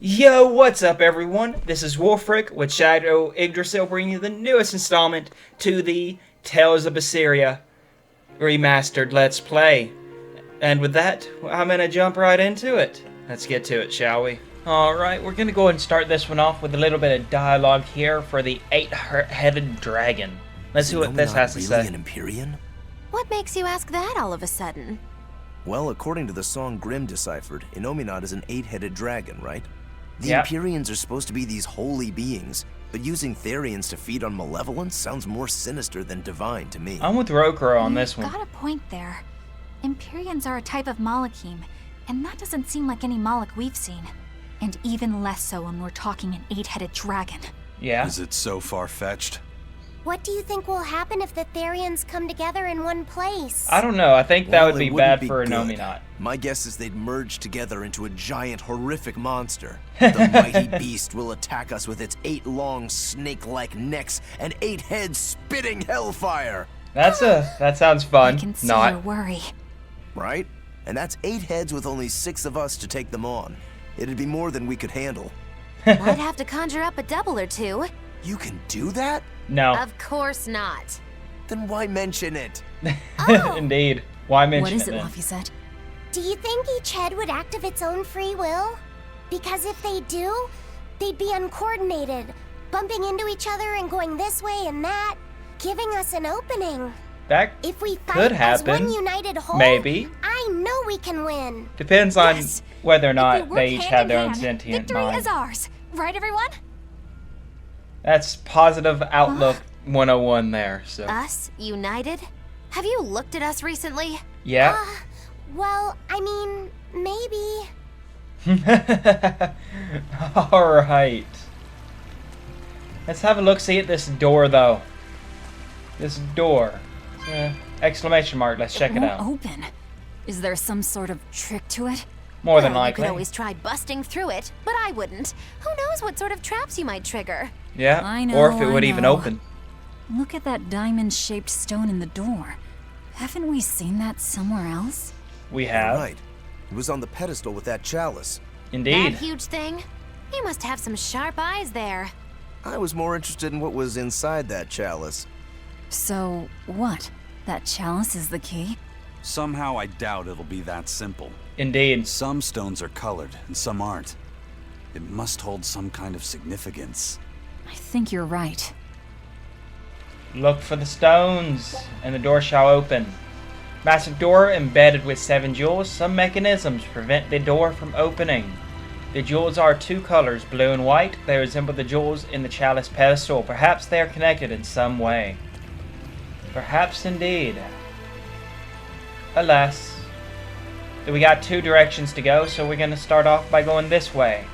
Yo, what's up everyone? This is Wolfric with Shadow Yggdrasil bringing you the newest installment to the Tales of Berseria Remastered Let's Play. And with that, I'm gonna jump right into it. Let's get to it, shall we? Alright, we're gonna go ahead and start this one off with a little bit of dialogue here for the eight-headed dragon. Let's see what this has to say. An Empyrean? What makes you ask that all of a sudden? Well, according to the song Grimm deciphered, Innominat is an eight-headed dragon, right? The Yep. Empyreans are supposed to be these holy beings, but using Therians to feed on malevolence sounds more sinister than divine to me. I'm with Rokuro on this one. Got a point there. Empyreans are a type of Malachim, and that doesn't seem like any Malach we've seen. And even less so when we're talking an eight-headed dragon. Yeah. Is it so far-fetched? What do you think will happen if the Therians come together in one place? I don't know, I think that Well, would it be wouldn't bad for good. Innominat. My guess is they'd merge together into a giant, horrific monster. The mighty beast will attack us with its 8 long, snake-like necks and 8 heads spitting hellfire! That sounds fun. I can see Not. your worry. Right? And that's 8 heads with only 6 of us to take them on. It'd be more than we could handle. I'd have to conjure up a double or two. You can do that? No. Of course not. Then why mention it? Indeed. Why mention What is it, then? Lafayette? Do you think each head would act of its own free will? Because if they do, they'd be uncoordinated, bumping into each other and going this way and that, giving us an opening. That If we could fight as happen. one united whole, Maybe. I know we can win. Depends on Yes. whether or If not we work they each hand have in their own hand, sentient victory mind. is ours. Right, everyone? That's positive outlook 101 there, so. Us, united? Have you looked at us recently? Yeah. Well, I mean, maybe. Alright. Let's have a look-see at this door, though. This door. Exclamation mark, let's check it won't out. open. Is there some sort of trick to it? More than Well, likely. You could always try busting through it, but I wouldn't. Who knows what sort of traps you might trigger? Yeah, I know, or if it I would even know. open. Look at that diamond-shaped stone in the door. Haven't we seen that somewhere else? We have. Right. It was on the pedestal with that chalice. Indeed. That huge thing? You must have some sharp eyes there. I was more interested in what was inside that chalice. So, what? That chalice is the key? Somehow I doubt it'll be that simple. Indeed. Some stones are colored and some aren't. It must hold some kind of significance. I think you're right. Look for the stones, and the door shall open. Massive door embedded with 7 jewels. Some mechanisms prevent the door from opening. The jewels are 2 colors, blue and white. They resemble the jewels in the chalice pedestal. Perhaps they are connected in some way. Perhaps indeed. Alas. We got 2 directions to go, so we're going to start off by going this way.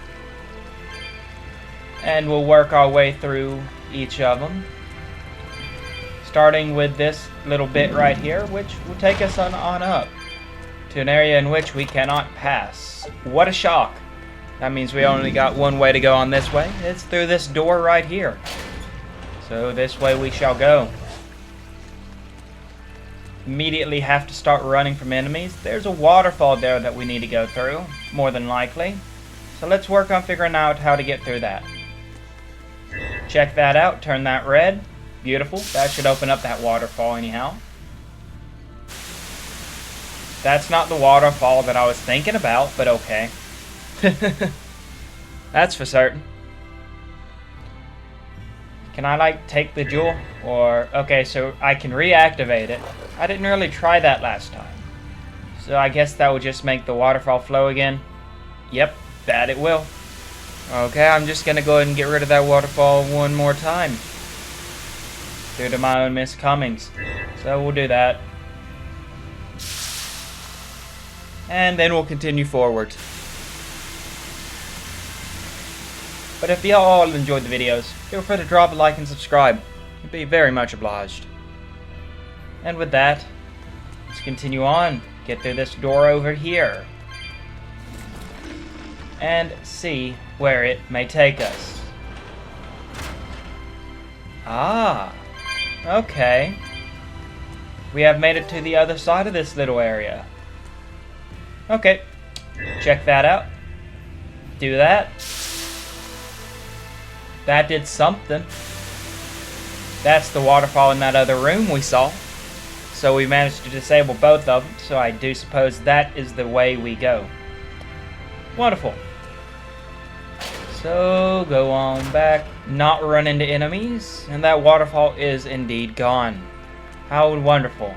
And we'll work our way through each of them. Starting with this little bit right here, which will take us on up to an area in which we cannot pass. What a shock. That means we only got one way to go on this way. It's through this door right here. So this way we shall go. Immediately have to start running from enemies. There's a waterfall there that we need to go through, more than likely. So let's work on figuring out how to get through that. Check that out, turn that red. Beautiful. That should open up that waterfall anyhow. That's not the waterfall that I was thinking about, but okay. That's for certain. Can I, like, take the jewel? Or, okay, so I can reactivate it. I didn't really try that last time. So I guess that would just make the waterfall flow again. Yep, that it will. Okay, I'm just gonna go ahead and get rid of that waterfall one more time. Due to my own miscomings. So we'll do that. And then we'll continue forward. But if y'all all enjoyed the videos, feel free to drop a like and subscribe. You'd be very much obliged. And with that, let's continue on. Get through this door over here. And see where it may take us. Ah. Okay. We have made it to the other side of this little area. Okay. Check that out. Do that. that did something. That's the waterfall in that other room we saw. So we managed to disable both of them, so I do suppose that is the way we go. Wonderful. So, go on back, not run into enemies, and that waterfall is indeed gone. How wonderful.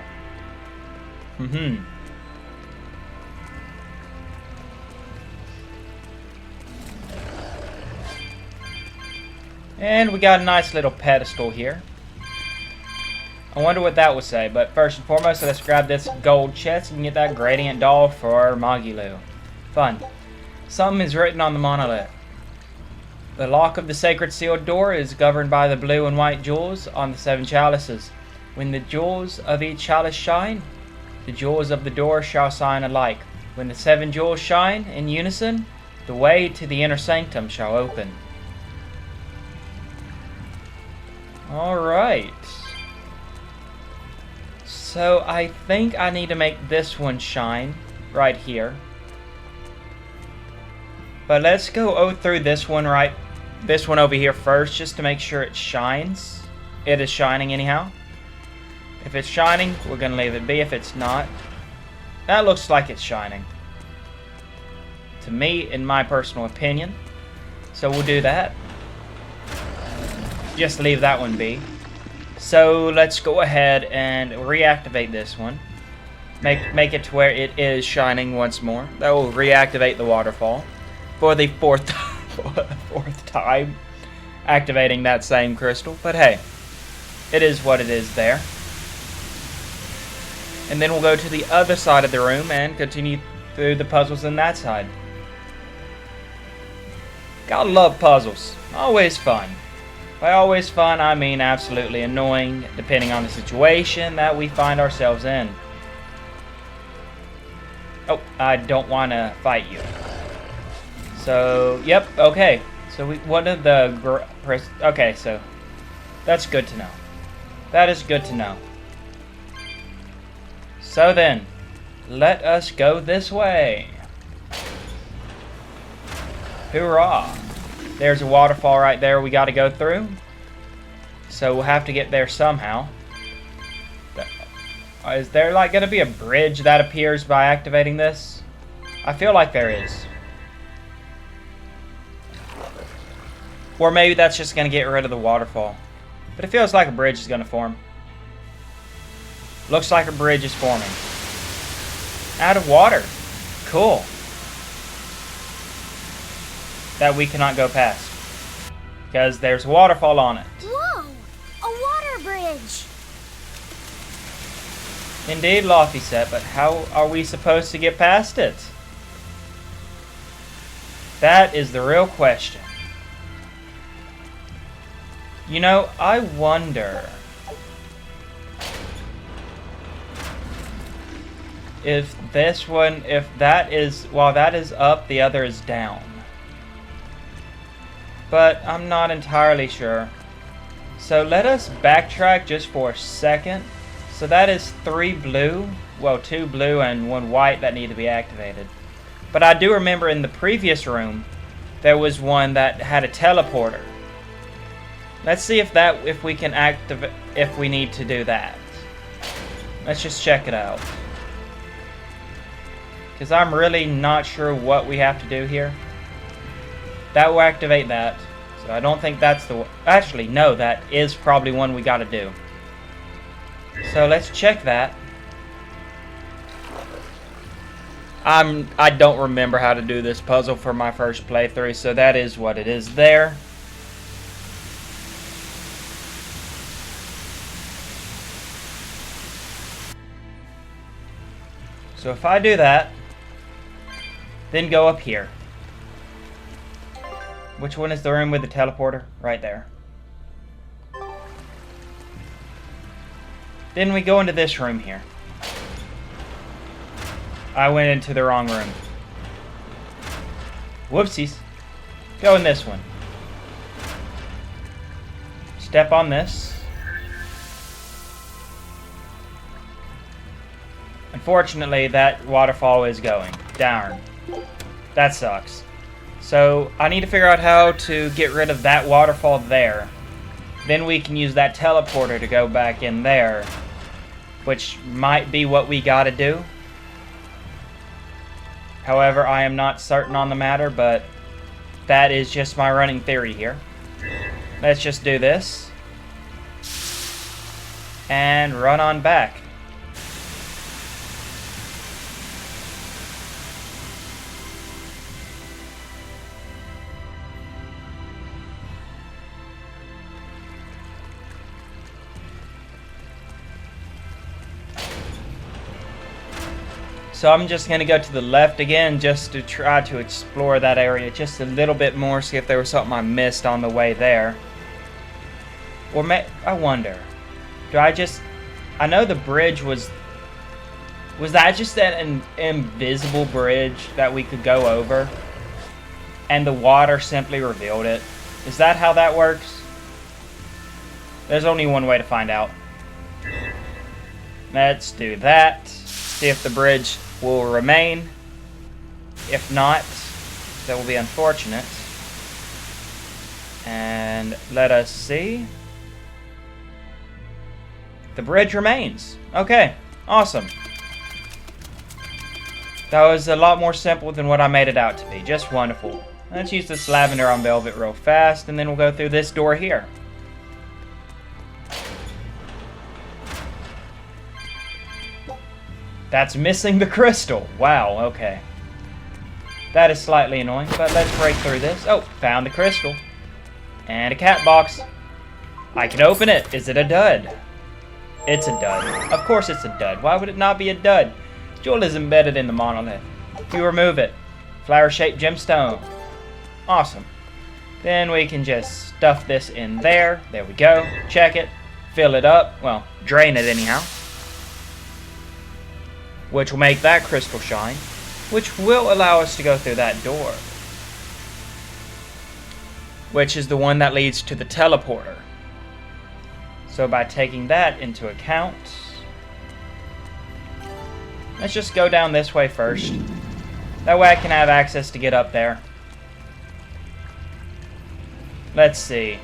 And we got a nice little pedestal here. I wonder what that would say, but first and foremost, let's grab this gold chest and get that gradient doll for Magilu. Fun. Something is written on the monolith. The lock of the sacred sealed door is governed by the blue and white jewels on the 7 chalices. When the jewels of each chalice shine, the jewels of the door shall shine alike. When the 7 jewels shine in unison, the way to the inner sanctum shall open. Alright. So I think I need to make this one shine right here. But let's go through this one over here first, just to make sure it shines. It is shining anyhow. If it's shining, we're going to leave it be. If it's not, that looks like it's shining. To me, in my personal opinion. So we'll do that. Just leave that one be. So let's go ahead and reactivate this one. Make it to where it is shining once more. That will reactivate the waterfall. For the fourth time activating that same crystal. But hey, it is what it is there. And then we'll go to the other side of the room and continue through the puzzles on that side. Gotta love puzzles. Always fun. By always fun, I mean absolutely annoying, depending on the situation that we find ourselves in. Oh, I don't want to fight you. So, yep, okay. So one of the okay, so that's good to know. That is good to know. So then, let us go this way. Hoorah! There's a waterfall right there we got to go through. So we'll have to get there somehow. Is there like going to be a bridge that appears by activating this? I feel like there is. Or maybe that's just going to get rid of the waterfall. But it feels like a bridge is going to form. Looks like a bridge is forming. Out of water. Cool. That we cannot go past. Because there's a waterfall on it. Whoa! A water bridge! Indeed, Lofty said, but how are we supposed to get past it? That is the real question. You know, I wonder if this one, if that is, while that is up, the other is down. But I'm not entirely sure. So let us backtrack just for a second. So that is 3 blue, well 2 blue and 1 white that need to be activated. But I do remember in the previous room, there was one that had a teleporter. Let's see if we can activate, if we need to do that. Let's just check it out. Because I'm really not sure what we have to do here. That will activate that. So I don't think that's the... Actually, no, that is probably one we gotta do. So let's check that. I don't remember how to do this puzzle for my first playthrough, so that is what it is there. So if I do that, then go up here. Which one is the room with the teleporter? Right there. Then we go into this room here. I went into the wrong room. Whoopsies. Go in this one. Step on this. Unfortunately, that waterfall is going. Darn. That sucks. So I need to figure out how to get rid of that waterfall there. Then we can use that teleporter to go back in there, which might be what we gotta do. However, I am not certain on the matter, but that is just my running theory here. Let's just do this. And run on back. So I'm just going to go to the left again just to try to explore that area just a little bit more, see if there was something I missed on the way there. Or I wonder, I know the bridge was that just an invisible bridge that we could go over? And the water simply revealed it? Is that how that works? There's only one way to find out. Let's do that. See if the bridge will remain. If not, that will be unfortunate. And let us see. The bridge remains. Okay, awesome. That was a lot more simple than what I made it out to be. Just wonderful. Let's use this lavender on velvet real fast, and then we'll go through this door here. That's missing the crystal. Wow, okay. That is slightly annoying, but let's break through this. Oh, found the crystal. And a cat box. I can open it. Is it a dud? It's a dud. Of course it's a dud. Why would it not be a dud? Jewel is embedded in the monolith. If you remove it, flower-shaped gemstone. Awesome. Then we can just stuff this in there. There we go. Check it. Fill it up. Well, drain it anyhow. Which will make that crystal shine, which will allow us to go through that door, which is the one that leads to the teleporter. So by taking that into account, let's just go down this way first. That way I can have access to get up there. Let's see.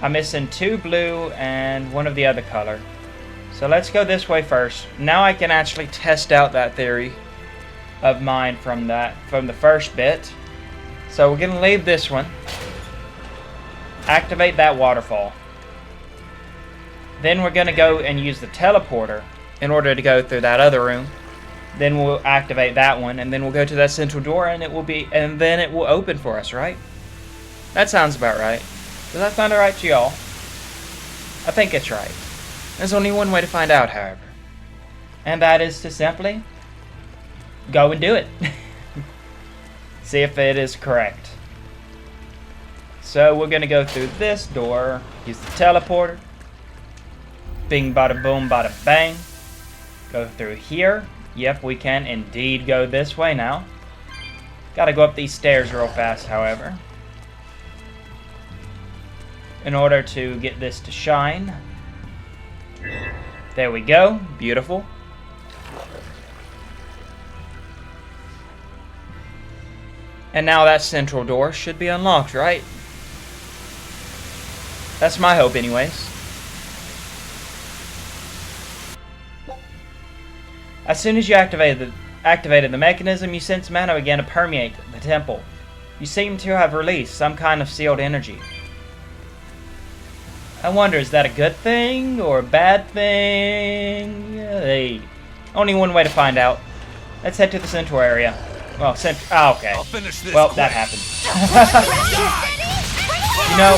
I'm missing 2 blue and 1 of the other color. So let's go this way first. Now I can actually test out that theory of mine from the first bit. So we're gonna leave this one. Activate that waterfall. Then we're gonna go and use the teleporter in order to go through that other room. Then we'll activate that one, and then we'll go to that central door, and then it will open for us, right? That sounds about right. Does that sound alright to y'all? I think it's right. There's only one way to find out, however. And that is to simply go and do it. See if it is correct. So we're going to go through this door, use the teleporter. Bing, bada, boom, bada, bang. Go through here. Yep, we can indeed go this way now. Gotta go up these stairs real fast, however, in order to get this to shine. There we go. Beautiful. And now that central door should be unlocked, right? That's my hope anyways. As soon as you activated the mechanism, you sense mana began to permeate the temple. You seem to have released some kind of sealed energy. I wonder, is that a good thing or a bad thing? Hey, only one way to find out. Let's head to the central area. Well, okay. Well, that happened. You know,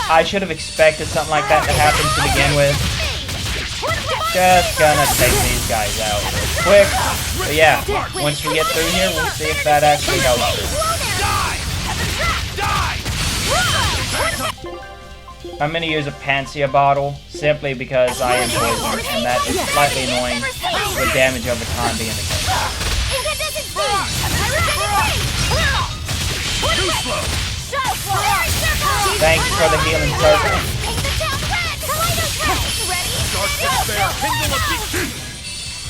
I should have expected something like that to happen to begin with. Just gonna take these guys out real quick. But yeah, once we get through here, we'll see if that actually helps. I'm going to use a Panacea bottle, simply because I am poisoned, and that is slightly annoying, with damage over time being the case. Thanks for the healing circle.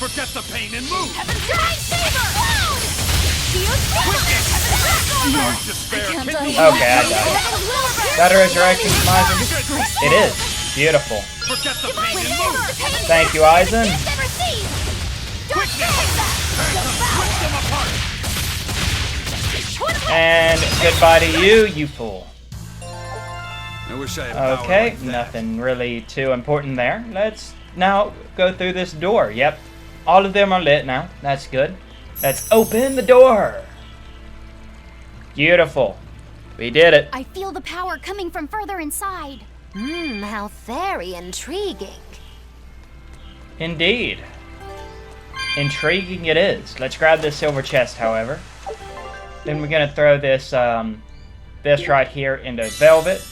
Forget the pain and move! Okay, I died. That a resurrection from Eisen? It is. Beautiful. Thank you, Eisen. And goodbye to you, you fool. I wish I had power Okay, like that. nothing really too important there. Let's now go through this door. Yep, all of them are lit now. That's good. Let's open the door. Beautiful. We did it. I feel the power coming from further inside. How very intriguing. Indeed. Intriguing it is. Let's grab this silver chest, however. Then we're gonna throw this this right here into velvet.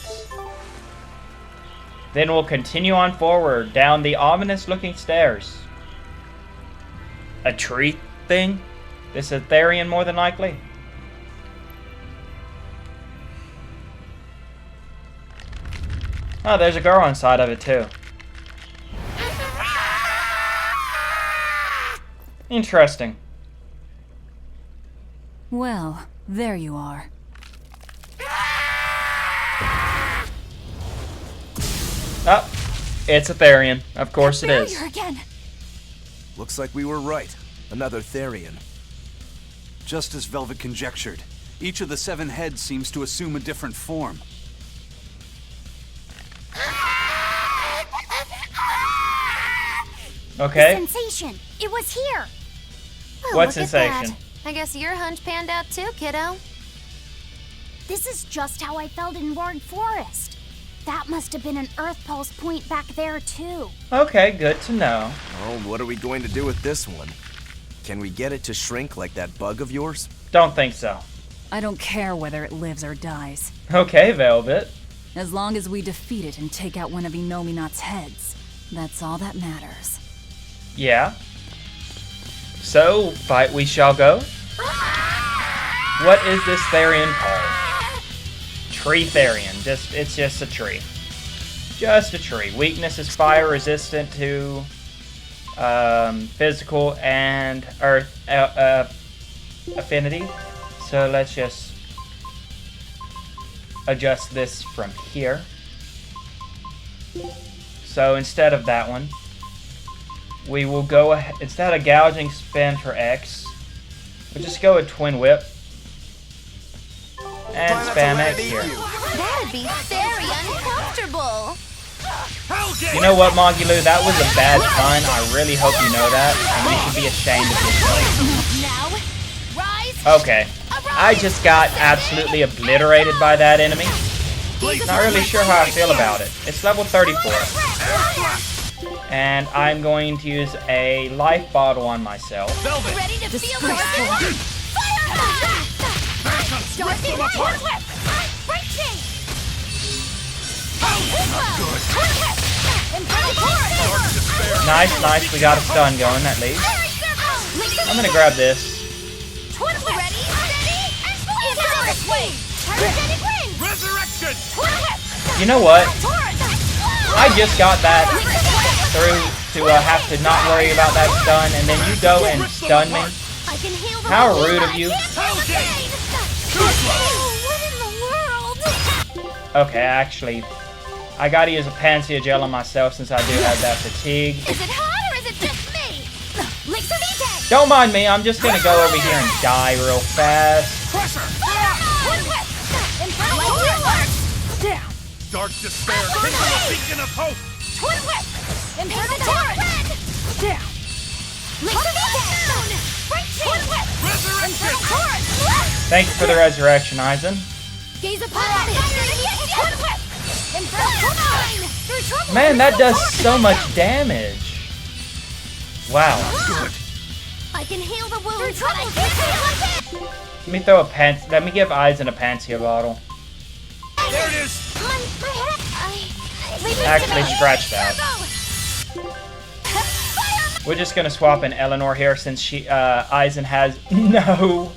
Then we'll continue on forward down the ominous looking stairs. A tree thing? This is Therian more than likely. Oh, there's a girl inside of it too. Interesting. Well, there you are. Oh, it's a Therian. Of course it is. Barrier again. Looks like we were right. Another Therian. Just as Velvet conjectured, each of the 7 heads seems to assume a different form. Okay. Sensation. It was here. What Look at sensation? that. I guess your hunch panned out too, kiddo. This is just how I felt in Ward Forest. That must have been an Earth Pulse point back there, too. Okay, good to know. Oh, what are we going to do with this one? Can we get it to shrink like that bug of yours? Don't think so. I don't care whether it lives or dies. Okay, Velvet. As long as we defeat it and take out one of Inominat's heads, that's all that matters. Yeah. So, fight we shall go. What is this Therian called? Tree Therian. It's just a tree. Just a tree. Weakness is fire resistant to physical and earth affinity. So let's just adjust this from here. So instead of that one, we will go ahead, instead of gouging spin for X, we'll just go with Twin Whip. And spam X here. That'd be very uncomfortable. You know what, Mogulu? That was a bad pun. I really hope you know that, and you should be ashamed of yourself. Now, rise. Okay. I just got absolutely obliterated by that enemy. Not really sure how I feel about it. It's level 34. And I'm going to use a life bottle on myself. Ready to feel the fire! Nice, nice. We got a stun going at least. I'm gonna grab this. You know what? I just got that through to have to not worry about that stun, and then you go and stun me. How rude of you. Okay, actually, I gotta use a Panacea gel on myself since I do have that fatigue. Is it hot or is it just me? Lixavite! Don't mind me, I'm just gonna go over here and die real fast. Dark despair, kindle a beacon of hope! Twin whip! Infernal torrent! Down! Lixavite! Twin whip! Infernal torrent! Thank you for the resurrection, Eisen. Gaze upon it! Twin whip! Infernal torrent! Man, that does so much damage. Wow. I can heal the wounds, but I can't heal it! Let me throw a pants. Let me give Eisen a Panacea bottle. There it is! My head! Actually, scratch that. We're just gonna swap in Eleanor here since Eisen has no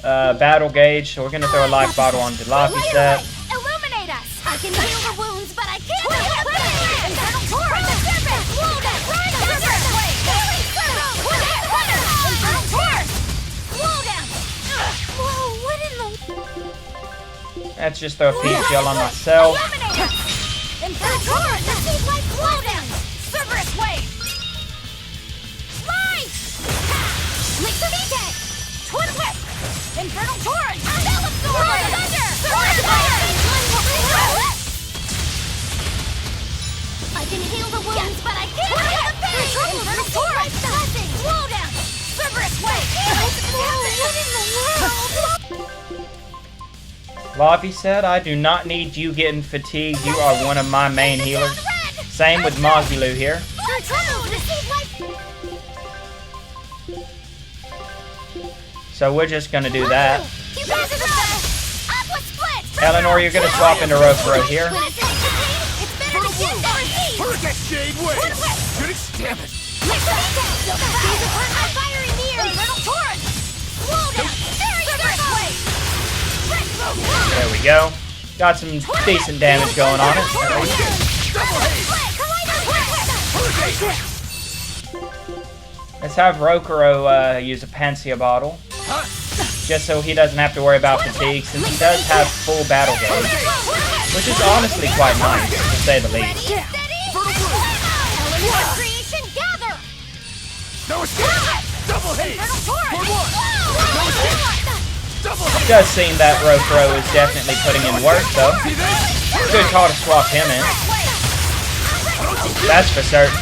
battle gauge, so we're gonna throw a life bottle onto Laphicet. Illuminate us! I can heal the wounds, but I can't heal it! Infernal torrent! Wound it! Infernal torrent! Slow down! Let's just throw a peach gel on myself. Infernal Torrent! Receive life blowdown! Cerberus Wave! Slide! Elixir Vitae! Twin Whip! Infernal Torrent! Spell Absorber! Thunder! I can heal the wounds, but I can't heal the pain! Infernal Torrent! Blowdown! Cerberus Wave! What in the world? Lobby said, I do not need you getting fatigued. You are one of my main healers. Same with Mogilu here. So we're just gonna do that. Eleanor, you're gonna swap into Rofuro here. Hurricane Shade Wave! Good stamp it! There we go. Got some decent damage going on it. Let's have Rokuro use a Pansia bottle. Just so he doesn't have to worry about fatigue, since he does have full battle gauge. Which is honestly quite nice, to say the least. No escape! Double haste! It does seem that Rofuro is definitely putting in work, though. Good call to swap him in. That's for certain.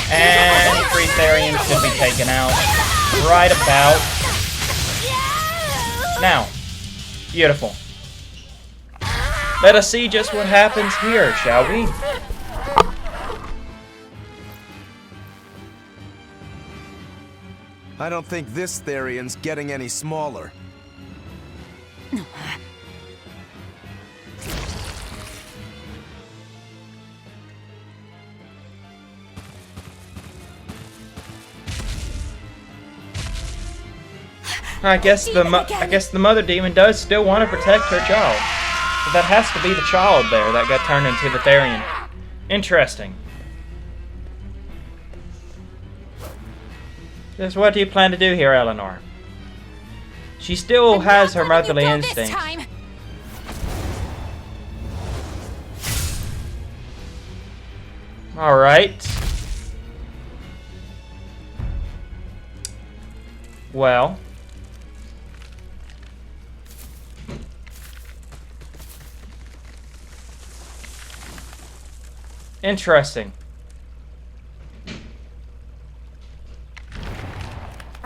And 3 Therians should be taken out right about now. Beautiful. Let us see just what happens here, shall we? I don't think this Therian's getting any smaller. I guess the mother demon does still want to protect her child. But that has to be the child there that got turned into the Therian. Interesting. Just what do you plan to do here, Eleanor? She still has her motherly instincts. Alright. Well. Interesting.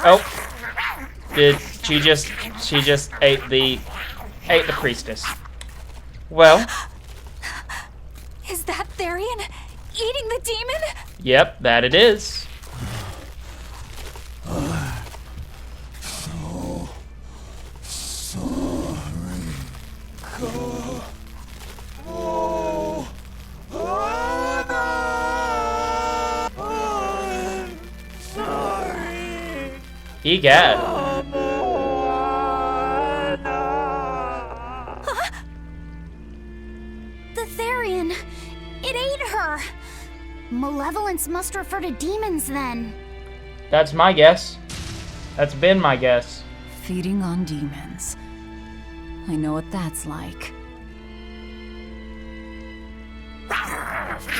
Oh. Did she just ate the priestess. Well. Is that Therian eating the demon? Yep, that it is. Egad. Huh? The Therian. It ate her. Malevolence must refer to demons then. That's my guess. That's been my guess. Feeding on demons. I know what that's like.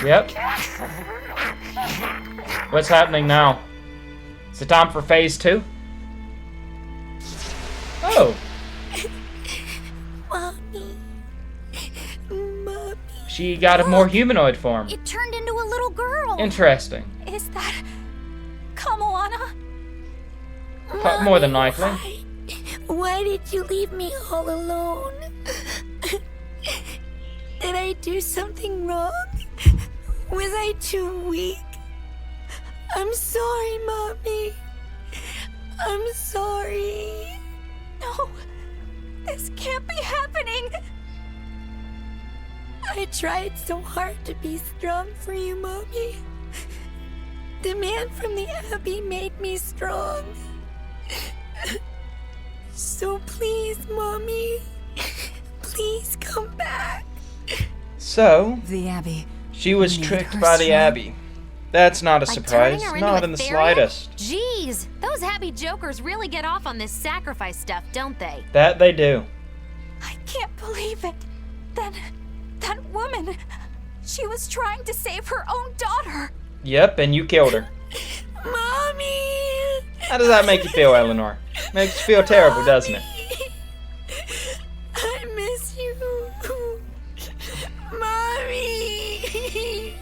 Yep. What's happening now? Is it time for phase 2? Oh. Mommy. Mommy. She got a more humanoid form. It turned into a little girl. Interesting. Is that Kamoana? More than likely. Why did you leave me all alone? Did I do something wrong? Was I too weak? I'm sorry, Mommy. I'm sorry. No, this can't be happening. I tried so hard to be strong for you, Mommy. The man from the Abbey made me strong. So please, Mommy, please come back. So, The Abbey. she was made tricked her by the strong. Abbey. That's not a By surprise. turning her into Not a in the Therian? slightest. Jeez, those happy jokers really get off on this sacrifice stuff, don't they? That they do. I can't believe it. Then, that woman, she was trying to save her own daughter. Yep, and you killed her. Mommy! How does that make you feel, Eleanor? Makes you feel terrible, doesn't it? I miss you. Mommy!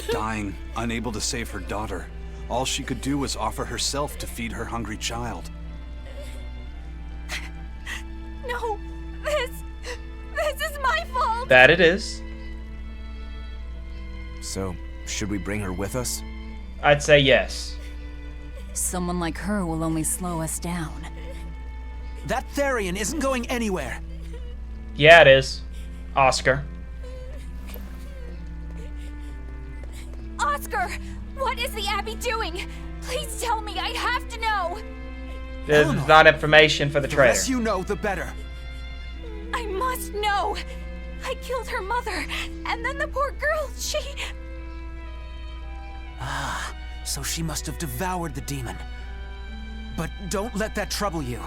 Dying, unable to save her daughter. All she could do was offer herself to feed her hungry child. No, this is my fault. That it is. So, should we bring her with us? I'd say yes. Someone like her will only slow us down. That Therian isn't going anywhere. Yeah, it is. Oscar. Oscar, what is the Abbey doing? Please tell me, I have to know. This is not information for the The traitor. less you know, the better. I must know. I killed her mother, and then the poor girl, she... So she must have devoured the demon. But don't let that trouble you.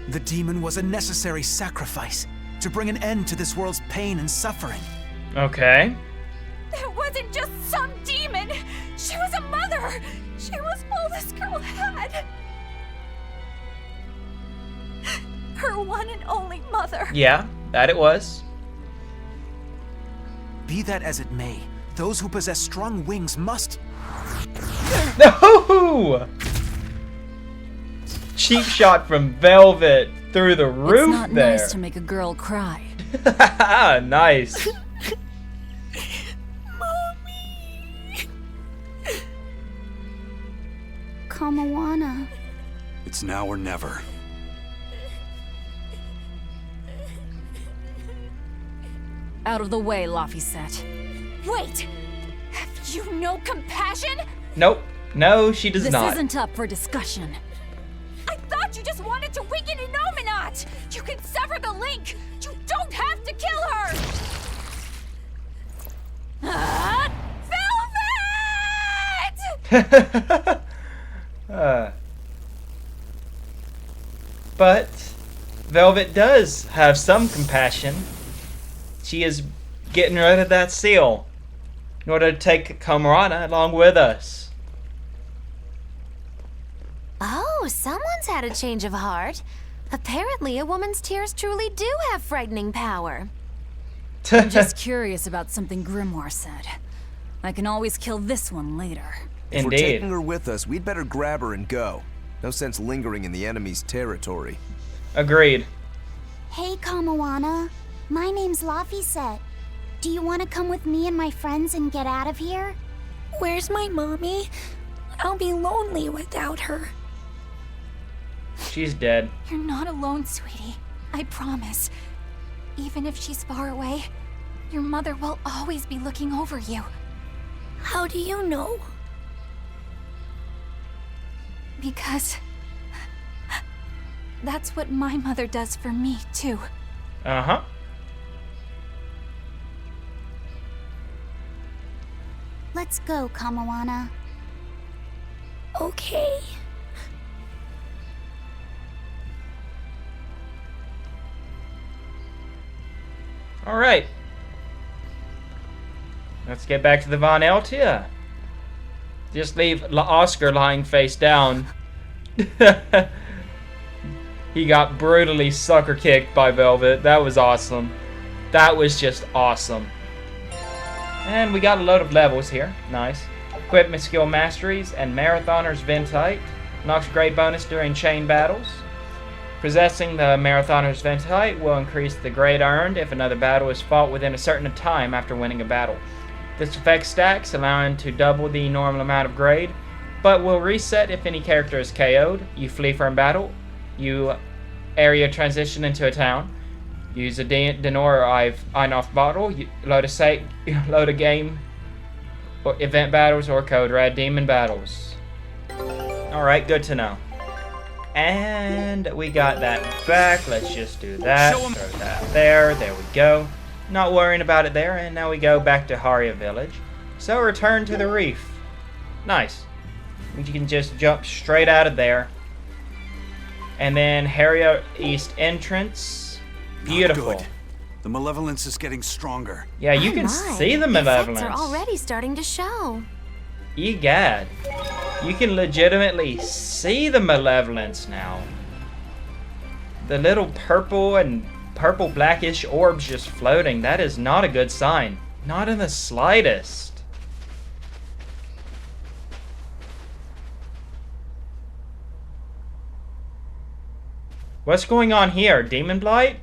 The demon was a necessary sacrifice to bring an end to this world's pain and suffering. Okay. That wasn't just some demon. She was a mother. She was all this girl had. Her one and only mother. Yeah, that it was. Be that as it may, those who possess strong wings must... No! Cheap shot from Velvet through the roof It's not there. nice to make a girl cry. Nice. Kamawana. It's now or never. Out of the way, Laphicet. Wait! Have you no compassion? Nope. No, she does This not. isn't up for discussion. I thought you just wanted to weaken Inominat! You can sever the link! You don't have to kill her! Velvet! But Velvet does have some compassion. She is getting rid of that seal in order to take Camarana along with us. Oh, someone's had a change of heart. Apparently, a woman's tears truly do have frightening power. I'm just curious about something Grimoire said. I can always kill this one later. If we're Indeed. taking her with us, we'd better grab her and go. No sense lingering in the enemy's territory. Agreed. Hey, Kamawana. My name's Laphicet. Do you want to come with me and my friends and get out of here? Where's my mommy? I'll be lonely without her. She's dead. You're not alone, sweetie. I promise. Even if she's far away, your mother will always be looking over you. How do you know? Because that's what my mother does for me, too. Uh-huh. Let's go, Kamawana. Okay. All right. Let's get back to the Von Eltia. Just leave Oscar lying face down. He got brutally sucker kicked by Velvet. That was awesome. That was just awesome. And we got a load of levels here. Nice. Equipment skill masteries and Marathoner's Ventite. Knocks grade bonus during chain battles. Possessing the Marathoner's Ventite will increase the grade earned if another battle is fought within a certain time after winning a battle. This effect stacks, allowing to double the normal amount of grade, but will reset if any character is KO'd. You flee from battle. You area transition into a town. Use a Denor or Einoff bottle. You load a game, or event battles, or code red demon battles. Alright, good to know. And we got that back. Let's just do that. Throw that there. There we go. Not worrying about it there. And now we go back to Haria Village. So return to the reef. Nice. You can just jump straight out of there. And then Harriet East entrance. Beautiful. Not good. The malevolence is getting stronger. Yeah, you can see the malevolence. The effects are already starting to show. Egad. You can legitimately see the malevolence now. The little purple and purple blackish orbs just floating. That is not a good sign. Not in the slightest. What's going on here? Demon Blight?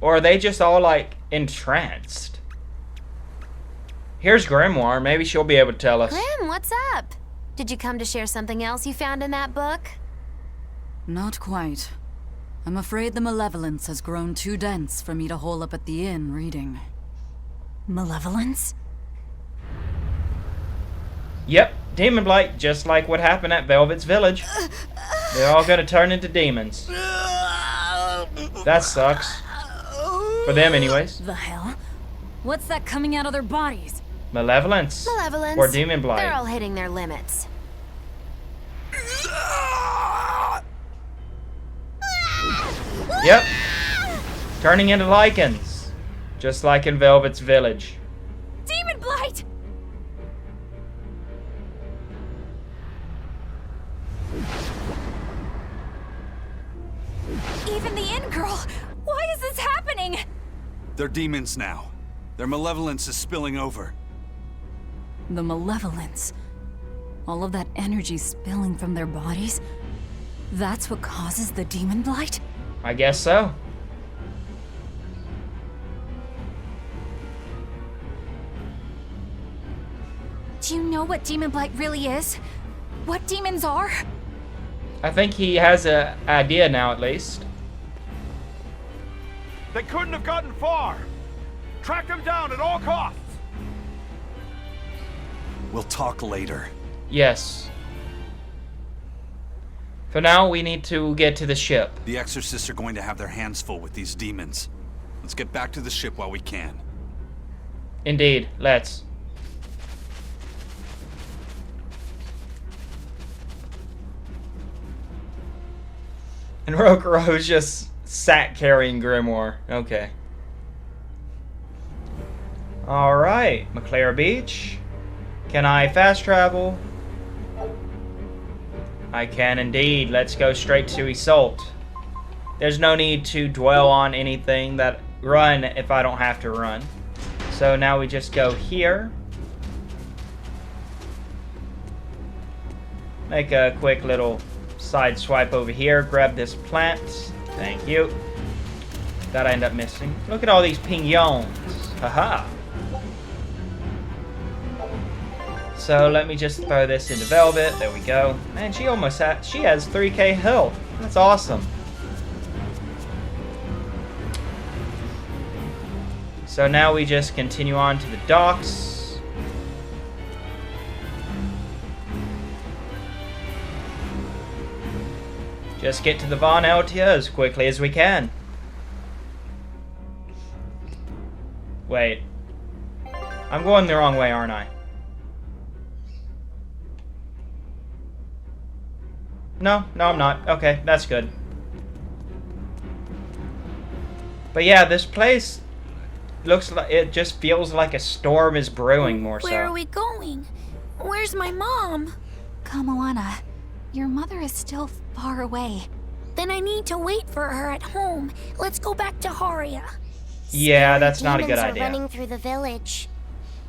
Or are they just all like entranced? Here's Grimoire. Maybe she'll be able to tell us. Grim, what's up? Did you come to share something else you found in that book? Not quite. I'm afraid the malevolence has grown too dense for me to hole up at the inn reading. Malevolence? Yep, Demon Blight, just like what happened at Velvet's Village. They're all gonna turn into demons. That sucks. For them, anyways. The hell? What's that coming out of their bodies? Malevolence. Malevolence. Or Demon Blight. They're all hitting their limits. Yep. Turning into lichens. Just like in Velvet's Village. Demon Blight! Even the inn girl! Why is this happening? They're demons now. Their malevolence is spilling over. The malevolence. All of that energy spilling from their bodies? That's what causes the demon blight? I guess so. Do you know what demon blight really is? What demons are? I think he has an idea now, at least. They couldn't have gotten far. Track them down at all costs. We'll talk later. Yes. For now, we need to get to the ship. The exorcists are going to have their hands full with these demons. Let's get back to the ship while we can. Indeed, let's. And Rokuro's just sat carrying Grimoire. Okay. Alright, McClare Beach. Can I fast travel? I can indeed. Let's go straight to Isolt. There's no need to dwell on anything that run if I don't have to run. So now we just go here. Make a quick little side swipe over here. Grab this plant. Thank you. That I end up missing. Look at all these pignons. Haha. So let me just throw this into Velvet. There we go. Man, she almost has 3k health. That's awesome. So now we just continue on to the docks. Just get to the Von Eltia as quickly as we can. Wait. I'm going the wrong way, aren't I? No, I'm not. Okay, that's good. But yeah, this place looks like it just feels like a storm is brewing more so. Where are we going? Where's my mom? Kamoana, your mother is still far away. Then I need to wait for her at home. Let's go back to Haria. Yeah, that's not a good Demons idea. are running through the village.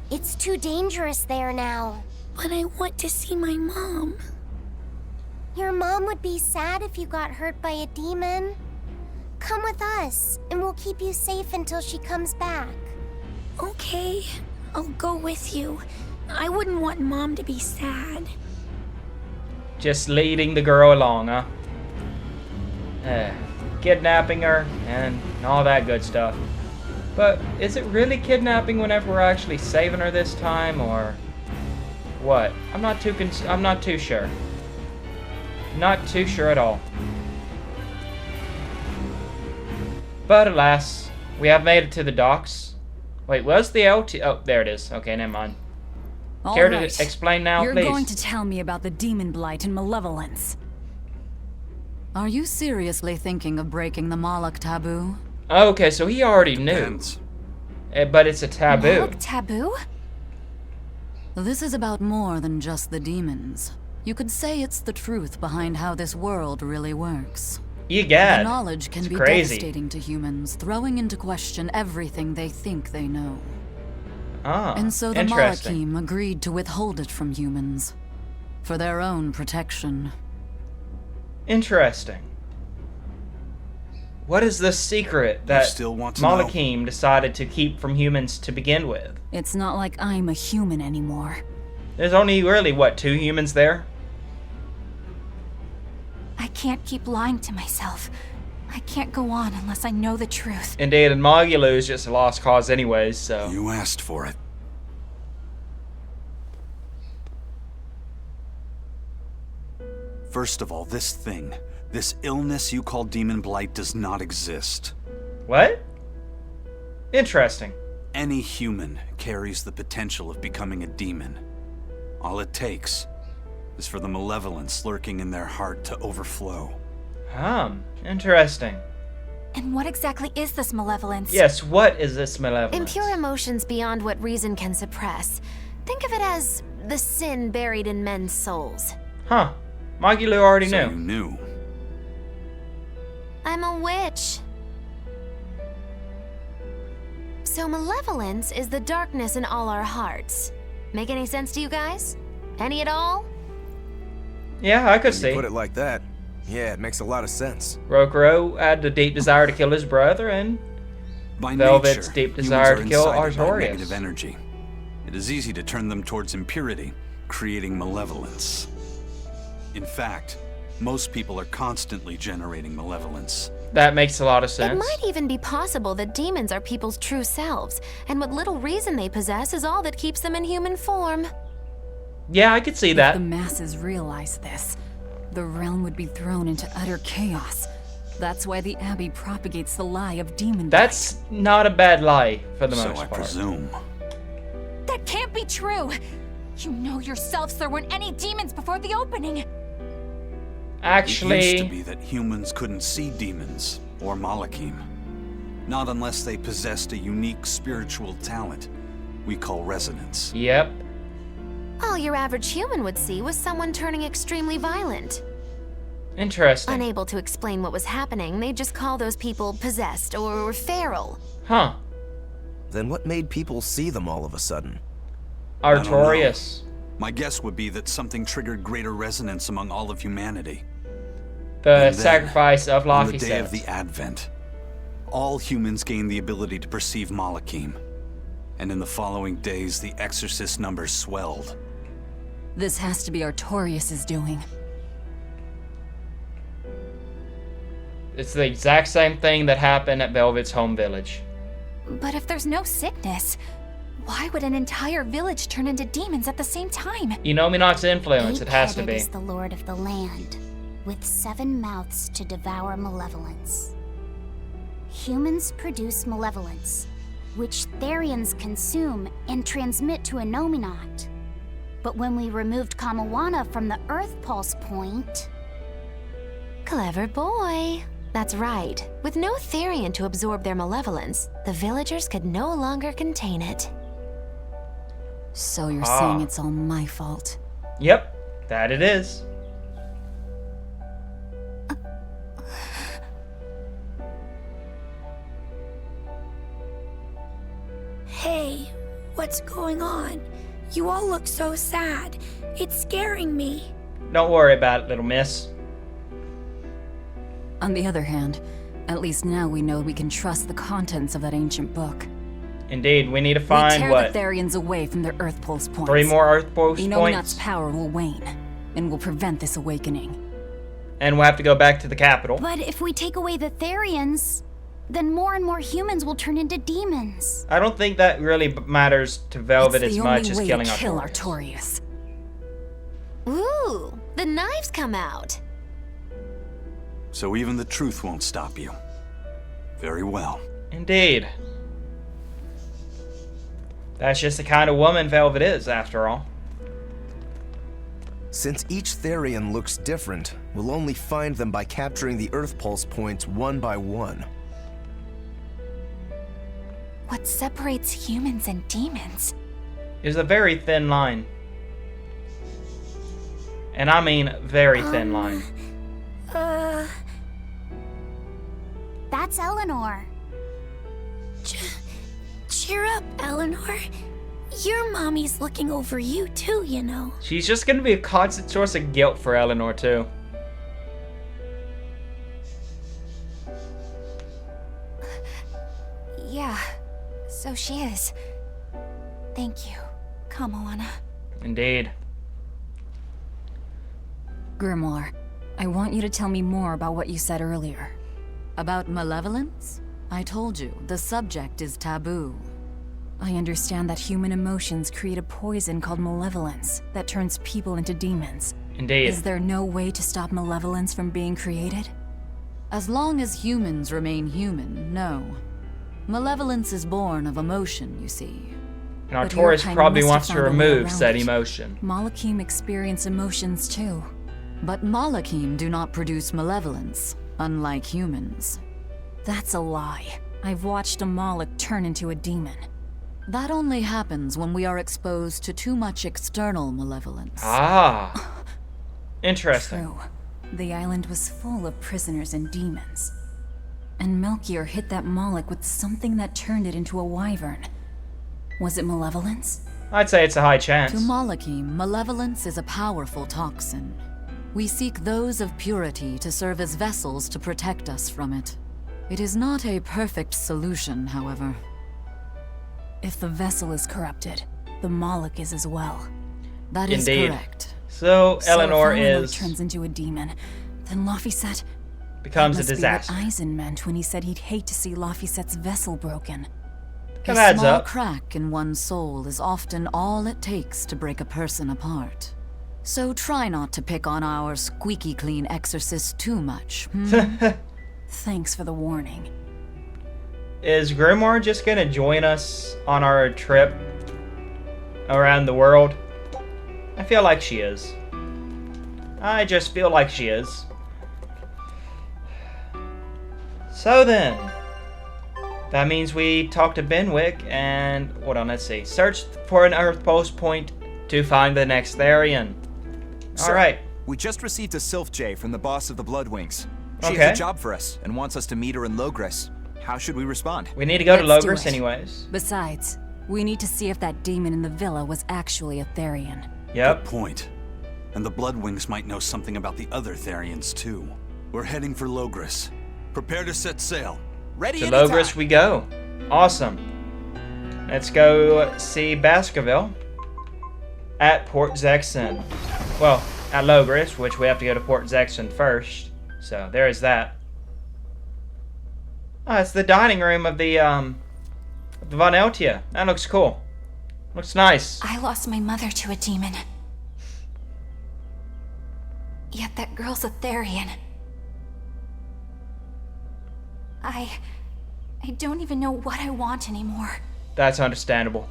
It's too dangerous there now. But I want to see my mom. Your mom would be sad if you got hurt by a demon. Come with us, and we'll keep you safe until she comes back. Okay, I'll go with you. I wouldn't want Mom to be sad. Just leading the girl along, huh? Kidnapping her and all that good stuff. But is it really kidnapping whenever we're actually saving her this time, or what? I'm not too sure. Not too sure at all. But alas, we have made it to the docks. Wait, was the LT? Oh, there it is. Okay, never mind. Care to explain now, You're please? going to tell me about the demon blight and malevolence. Are you seriously thinking of breaking the Moloch taboo? Okay, so he already knew. Depends. But it's a taboo. Moloch taboo? This is about more than just the demons. You could say it's the truth behind how this world really works. The Egad. knowledge can It's be crazy. devastating to humans, throwing into question everything they think they know. Ah, And so the interesting. Malachim agreed to withhold it from humans. For their own protection. Interesting. What is the secret that still want to know? Malachim decided to keep from humans to begin with? It's not like I'm a human anymore. There's only really, what, 2 humans there? I can't keep lying to myself. I can't go on unless I know the truth. Indeed, and Magulu is just a lost cause anyways, so... You asked for it. First of all, this illness you call Demon Blight does not exist. What? Interesting. Any human carries the potential of becoming a demon. All it takes is for the malevolence lurking in their heart to overflow. Interesting. And what exactly is this malevolence? Yes, what is this malevolence? Impure emotions beyond what reason can suppress. Think of it as the sin buried in men's souls. Huh. Magulu already So you knew. knew. I'm a witch. So malevolence is the darkness in all our hearts. Make any sense to you guys? Any at all? Yeah, I could When see. you put it like that, yeah, it makes a lot of sense. Rokuro had the deep desire to kill his brother, and By Velvet's nature, deep humans desire are to kill incited by Artorias. negative energy. It is easy to turn them towards impurity, creating malevolence. In fact, most people are constantly generating malevolence. that makes a lot of It sense. might even be possible that demons are people's true selves, and what little reason they possess is all that keeps them in human form. Yeah, I could see If that. the masses realize this, the realm would be thrown into utter chaos. That's why the Abbey propagates the lie of demon That's not a bad lie, for the So most I part. presume. That can't be true! You know yourselves there weren't any demons before the opening! It used to Actually, be that humans couldn't see demons or Malachim. Not unless they possessed a unique spiritual talent we call resonance. yep. All your average human would see was someone turning extremely violent. Interesting. Unable to explain what was happening, they'd just call those people possessed or feral. Huh. Then what made people see them all of a sudden? don't know. Artorias. My guess would be that something triggered greater resonance among all of humanity. The And then, sacrifice of On the Loki day of the Advent, all humans gained the ability to perceive Malachim. And in the following days, the exorcist numbers swelled. This has to be Artorias' doing. It's the exact same thing that happened at Velvet's home village. But if there's no sickness, why would an entire village turn into demons at the same time? Minox's influence, it has to Eight-headed be. is the lord of the land, with 7 mouths to devour malevolence. Humans produce malevolence, which Therians consume and transmit to Innominat. But when we removed Kamawana from the Earth Pulse point... Clever boy. That's right. With no Therian to absorb their malevolence, the villagers could no longer contain it. So you're Ah. saying it's all my fault. Yep, that it is. Hey, what's going on? You all look so sad. It's scaring me. Don't worry about it, little miss. On the other hand, at least now we know we can trust the contents of that ancient book. Indeed, we need to We find, tear what, the Therians away from their Earth Pulse points. 3 more Earth Pulse Innominat's points? power will wane, and will prevent this awakening. And we'll have to go back to the capital. But if we take away the Therians, then more and more humans will turn into demons. I don't think that really matters to Velvet it's as the much only as way killing to kill Artorias. Artorias. Ooh, the knives come out. So even the truth won't stop you. Very well. Indeed. That's just the kind of woman Velvet is, after all. Since each Therian looks different, We'll only find them by capturing the Earth Pulse points one by one. What separates humans and demons? Is a very thin line. And I mean very thin line. That's Eleanor. Cheer up, Eleanor. Your mommy's looking over you too, you know. She's just gonna be a constant source of guilt for Eleanor too. Yeah, so she is. Thank you, Kamala. Indeed. Grimoire, I want you to tell me more about what you said earlier. About malevolence? I told you, the subject is taboo. I understand that human emotions create a poison called malevolence that turns people into demons. Indeed. Is there no way to stop malevolence from being created? As long as humans remain human, no. Malevolence is born of emotion, you see. And our But your tourist kind probably must wants have to found a way remove around said it. emotion. Malakim experience emotions too. But Malakim do not produce malevolence, unlike humans. That's a lie. I've watched a Malak turn into a demon. That only happens when we are exposed to too much external malevolence. Ah. Interesting. True. The island was full of prisoners and demons. And Melchior hit that Malak with something that turned it into a wyvern. Was it malevolence? I'd say it's a high To chance. Malakim, malevolence is a powerful toxin. We seek those of purity to serve as vessels to protect us from it. It is not a perfect solution, however. If the vessel is corrupted, the Malak is as well. That is Indeed. correct. So Eleanor if is turns into a demon, then Laphicet becomes a must be disaster. what Eisen meant when he said he'd hate to see Laphicet's vessel broken. That A adds small up. crack in one's soul is often all it takes to break a person apart. So try not to pick on our squeaky clean exorcist too much. Thanks for the warning. Is Grimoire just gonna join us on our trip around the world? I feel like she is. I just feel like she is. So then, that means we talk to Benwick and, hold on, let's see. Search for an Earth Pulse point to find the next Therian. Alright. We just received a Sylph J from the boss of the Bloodwings. She Okay. has a job for us and wants us to meet her in Logres. How should we respond? We need to go to Let's do Logres it. anyways. Besides, we need to see if that demon in the villa was actually a Therian. Yep. Good point. And the Bloodwings might know something about the other Therians too. We're heading for Logres. Prepare to set sail. Ready To anytime. Logres we go. Awesome. Let's go see Baskerville at Port Zexon. Well, at Logres, which we have to go to Port Zexon first. So there is that. Oh, it's the dining room of the Von Eltia. That looks cool. Looks nice. I lost my mother to a demon. Yet that girl's a Therian. I don't even know what I want anymore. That's understandable.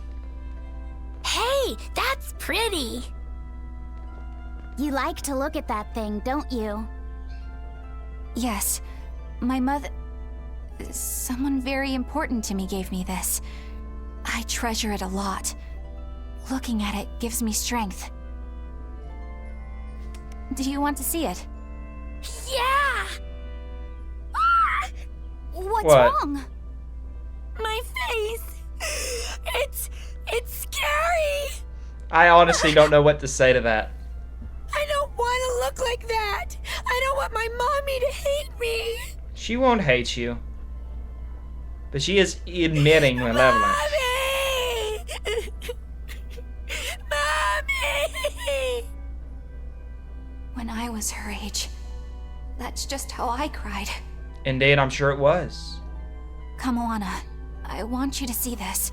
Hey, that's pretty. You like to look at that thing, don't you? Yes, my mother... Someone very important to me gave me this. I treasure it a lot. Looking at it gives me strength. Do you want to see it? Yeah! Ah! What's What? wrong? My face! It's scary! I honestly don't know what to say to that. I don't want to look like that! I don't want my mommy to hate me! She won't hate you. But she is admitting malevolence. Mommy! Mommy! When I was her age, that's just how I cried. Indeed, I'm sure it was. Kamoana, I want you to see this.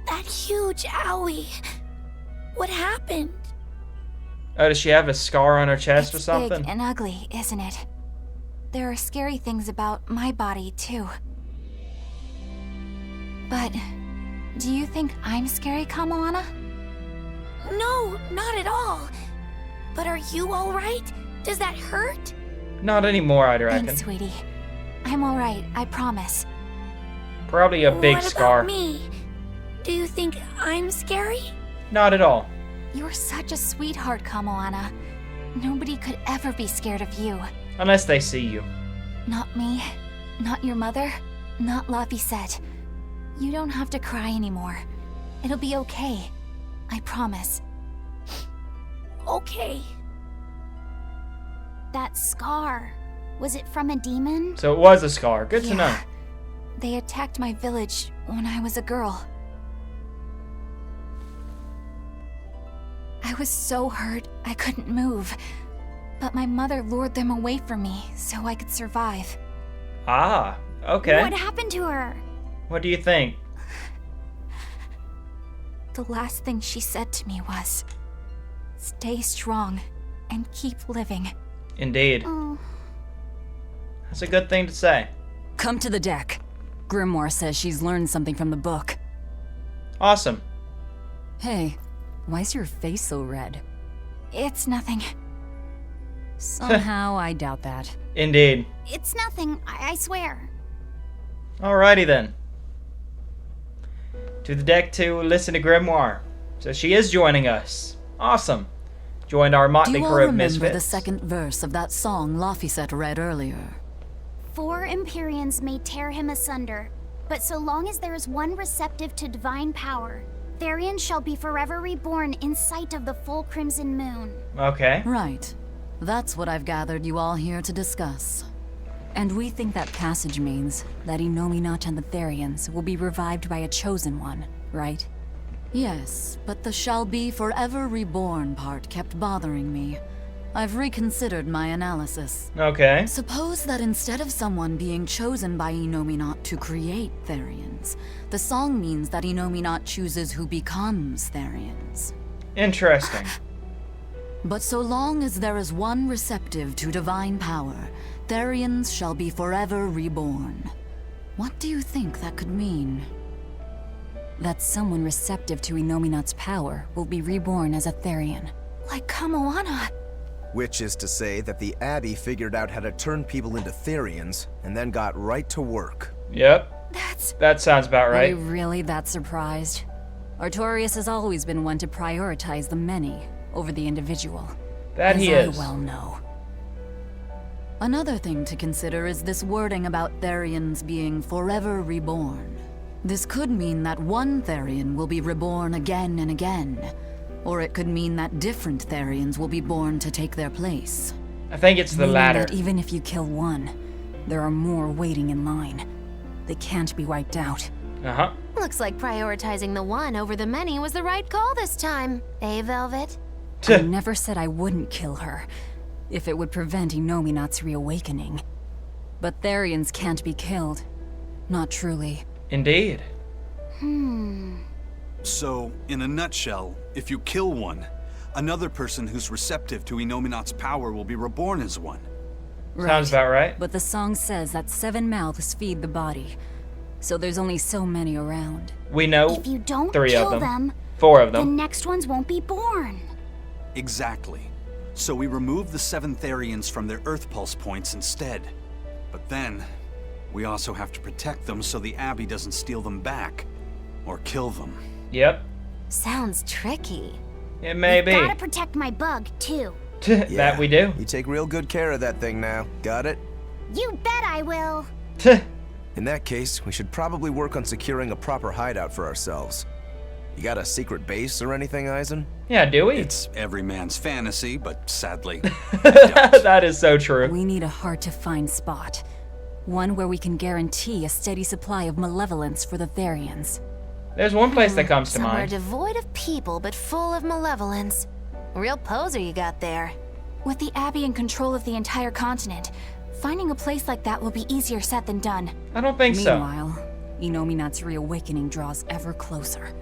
That huge owie. What happened? Oh, does she have a scar on her chest or It's something? big and ugly, isn't it? There are scary things about my body, too. But do you think I'm scary, Kamoana? No, not at all. But are you all right? Does that hurt? Not anymore, I'd reckon. Thanks, sweetie. I'm alright, I promise. Probably a big what scar. About me? Do you think I'm scary? Not at all. You're such a sweetheart, Kamoana. Nobody could ever be scared of you. Unless they see you. Not me, not your mother, not Laphicet. You don't have to cry anymore. It'll be okay. I promise. Okay. That scar, was it from a demon? So it was a scar. Good to know. They attacked my village when I was a girl. I was so hurt I couldn't move. But my mother lured them away from me so I could survive. Ah, okay. What happened to her? What do you think? The last thing she said to me was, "Stay strong and keep living." Indeed. Oh. That's a good thing to say. Come to the deck. Grimoire says she's learned something from the book. Awesome. Hey, why's your face so red? It's nothing. Somehow I doubt that. Indeed. It's nothing, I swear. Alrighty then. To the deck to listen to Grimoire. So she is joining us. Awesome. Joined our Do motley you all crew of remember misfits. the second verse of that song Laphicet read earlier? 4 Empyreans may tear him asunder, but so long as there is one receptive to divine power, Therian shall be forever reborn in sight of the full crimson moon. Okay. Right. That's what I've gathered you all here to discuss. And we think that passage means that Innominat and the Therians will be revived by a chosen one, right? Yes, but the shall be forever reborn part kept bothering me. I've reconsidered my analysis. Okay. Suppose that instead of someone being chosen by Innominat to create Therians, the song means that Innominat chooses who becomes Therians. Interesting. But so long as there is one receptive to divine power, Therians shall be forever reborn. What do you think that could mean? That someone receptive to Innominat's power will be reborn as a Therian. Like Kamoana. Which is to say that the Abbey figured out how to turn people into Therians, and then got right to work. Yep. That sounds about Are right. you really that surprised? Artorias has always been one to prioritize the many over the individual. That he is. As I well know. Another thing to consider is this wording about Therians being forever reborn. This could mean that one Therian will be reborn again and again, or it could mean that different Therians will be born to take their place. I think it's the Meaning latter. that even if you kill one, there are more waiting in line. They can't be wiped out. Uh-huh. Looks like prioritizing the one over the many was the right call this time. Eh, Velvet? I never said I wouldn't kill her, if it would prevent Innominat's reawakening. But Therians can't be killed. Not truly. Indeed. So, in a nutshell, if you kill one, another person who's receptive to Innominat's power will be reborn as one. Sounds about right. But the song says that 7 mouths feed the body, so there's only so many around. We know If you don't 3 kill of them. them, 4 of the them. next ones won't be born. Exactly. So we remove the 7 Therians from their Earth Pulse points instead. But then, we also have to protect them so the Abbey doesn't steal them back, or kill them. Yep. Sounds tricky. It may be. Gotta protect my bug, too. That we do. You take real good care of that thing now. Got it? You bet I will. In that case, we should probably work on securing a proper hideout for ourselves. You got a secret base or anything, Eisen? Yeah, do we? It's every man's fantasy, but sadly, That is so true. We need a hard-to-find spot. One where we can guarantee a steady supply of malevolence for the Therians. There's one place that comes to Somewhere mind. devoid of people but full of malevolence. Real poser you got there. With the Abbey in control of the entire continent, finding a place like that will be easier said than done. I don't think so. Meanwhile, Innominat's reawakening draws ever closer.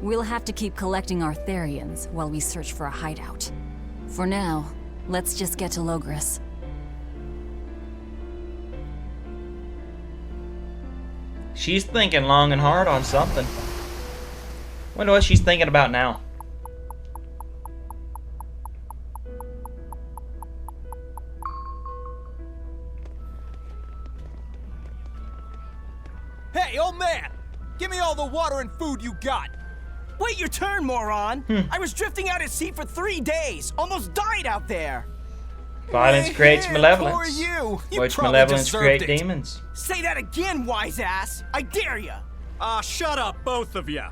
We'll have to keep collecting our Therians while we search for a hideout. For now, let's just get to Logris. She's thinking long and hard on something. Wonder what she's thinking about now. Hey, old man! Give me all the water and food you got! Wait your turn, moron! I was drifting out at sea for 3 days. Almost died out there. Violence creates malevolence. Poor you! You Which probably malevolence deserved create it. demons. Say that again, wise ass! I dare ya! Shut up, both of you.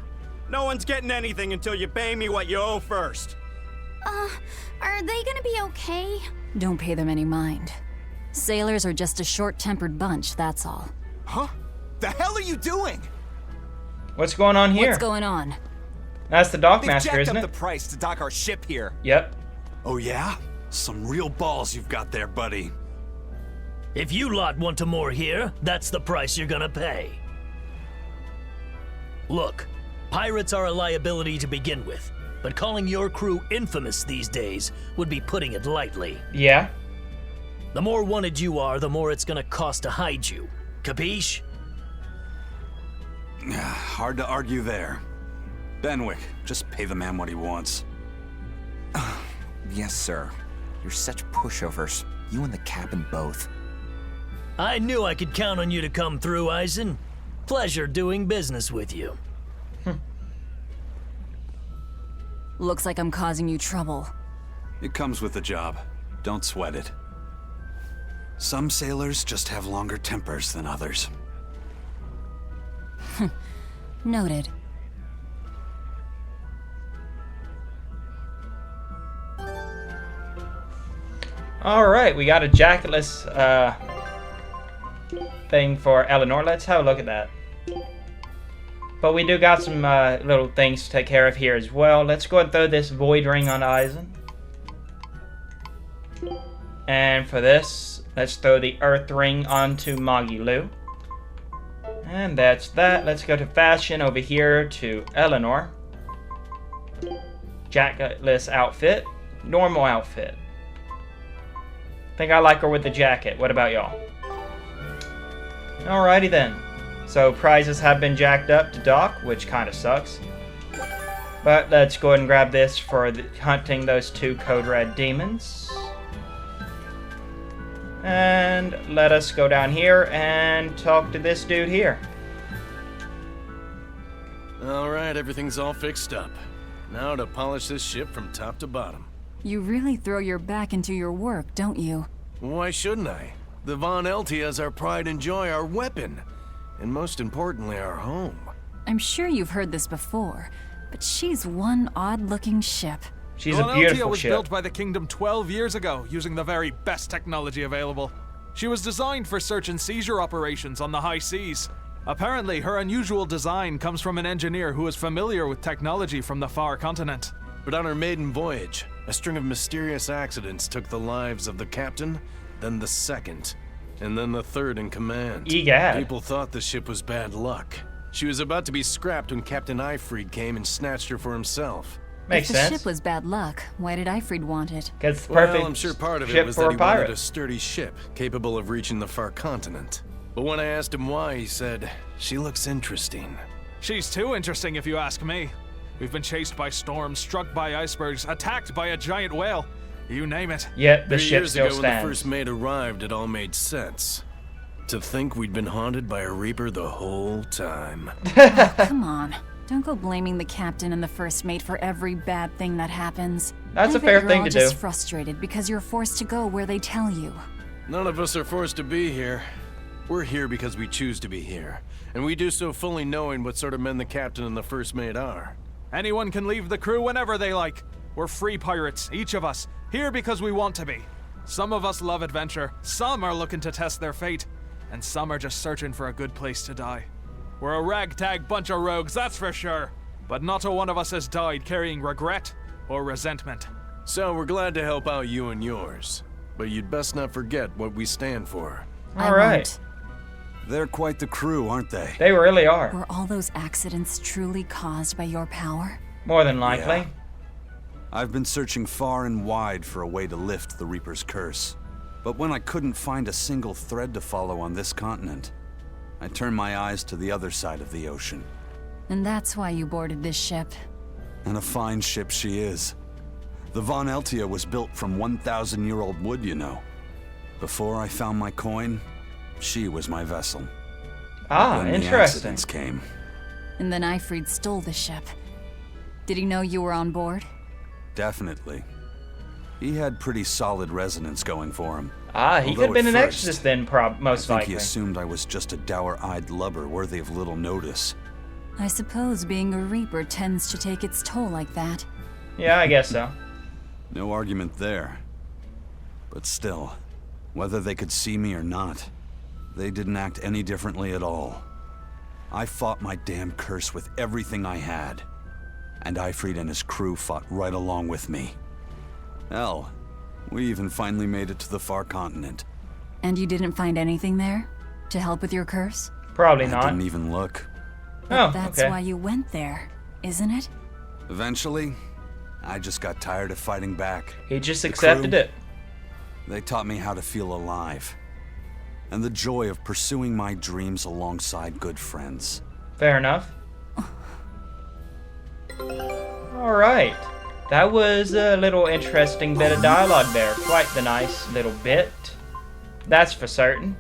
No one's getting anything until you pay me what you owe first. Are they gonna be okay? Don't pay them any mind. Sailors are just a short-tempered bunch, that's all. Huh? The hell are you doing? What's going on here? What's going on? That's the They've Dockmaster, jacked isn't up it? the price to dock our ship here. Yep. Oh yeah? Some real balls you've got there, buddy. If you lot want to moor here, that's the price you're gonna pay. Look, pirates are a liability to begin with, but calling your crew infamous these days would be putting it lightly. Yeah. The more wanted you are, the more it's gonna cost to hide you. Capiche? Hard to argue there. Benwick, just pay the man what he wants. Yes, sir. You're such pushovers. You and the captain both. I knew I could count on you to come through, Eisen. Pleasure doing business with you. Looks like I'm causing you trouble. It comes with the job. Don't sweat it. Some sailors just have longer tempers than others. Noted. Alright, we got a jacketless thing for Eleanor. Let's have a look at that. But we do got some little things to take care of here as well. Let's go and throw this void ring on Eisen. And for this, let's throw the earth ring onto Magilu. And that's that. Let's go to fashion over here to Eleanor. Jacketless outfit. Normal outfit. Think I like her with the jacket. What about y'all? Alrighty then. So prizes have been jacked up to dock, which kind of sucks. But let's go ahead and grab this for hunting those 2 Code Red demons. And let us go down here and talk to this dude here. Alright, everything's all fixed up. Now to polish this ship from top to bottom. You really throw your back into your work, don't you? Why shouldn't I? The Von Eltia's our pride and joy, our weapon. And most importantly, our home. I'm sure you've heard this before, but she's one odd-looking ship. She's a beautiful was ship. built by the Kingdom 12 years ago, using the very best technology available. She was designed for search and seizure operations on the high seas. Apparently, her unusual design comes from an engineer who is familiar with technology from the far continent. But on her maiden voyage, a string of mysterious accidents took the lives of the captain, then the second, and then the third in command. Egad. People thought the ship was bad luck. She was about to be scrapped when Captain Eyfried came and snatched her for himself. Makes if sense. the ship was bad luck, why did Eyfried want it? Because perfect Well, I'm sure part of it ship was for that a he pirate. wanted a sturdy ship capable of reaching the far continent. But when I asked him why, he said, "She looks interesting." She's too interesting if you ask me. We've been chased by storms, struck by icebergs, attacked by a giant whale. You name it. Yet the 3 ship years still ago, when the stands. first mate arrived, it all made sense. To think we'd been haunted by a Reaper the whole time. Come on. Don't go blaming the captain and the first mate for every bad thing that happens. That's I a fair bet thing you're all to just do. frustrated because you're forced to go where they tell you. None of us are forced to be here. We're here because we choose to be here. And we do so fully knowing what sort of men the captain and the first mate are. Anyone can leave the crew whenever they like. We're free pirates, each of us, here because we want to be. Some of us love adventure, some are looking to test their fate, and some are just searching for a good place to die. We're a ragtag bunch of rogues, that's for sure. But not a one of us has died carrying regret or resentment. So we're glad to help out you and yours. But you'd best not forget what we stand for. All right. They're quite the crew, aren't they? They really are. Were all those accidents truly caused by your power? More than likely. Yeah. I've been searching far and wide for a way to lift the Reaper's curse. But when I couldn't find a single thread to follow on this continent, I turned my eyes to the other side of the ocean. And that's why you boarded this ship. And a fine ship she is. The Von Eltia was built from 1,000-year-old wood, you know. Before I found my coin, she was my vessel. Ah, then the interesting. accidents came. And then Ifrid stole the ship. Did he know you were on board? Definitely. He had pretty solid resonance going for him. Ah, he Although could have been at an first, exorcist then, most I think likely. he assumed I was just a dour-eyed lubber worthy of little notice. I suppose being a Reaper tends to take its toll like that. Yeah, I guess so. No argument there. But still, whether they could see me or not, they didn't act any differently at all. I fought my damn curse with everything I had. And Ifrid and his crew fought right along with me. Hell, we even finally made it to the far continent. And you didn't find anything there? To help with your curse? Probably I not. didn't even look. Oh, That's okay. why you went there, isn't it? Eventually, I just got tired of fighting back. He just The accepted crew, it. They taught me how to feel alive. And the joy of pursuing my dreams alongside good friends. Fair enough. Alright. That was a little interesting bit of dialogue there. Quite the nice little bit. That's for certain.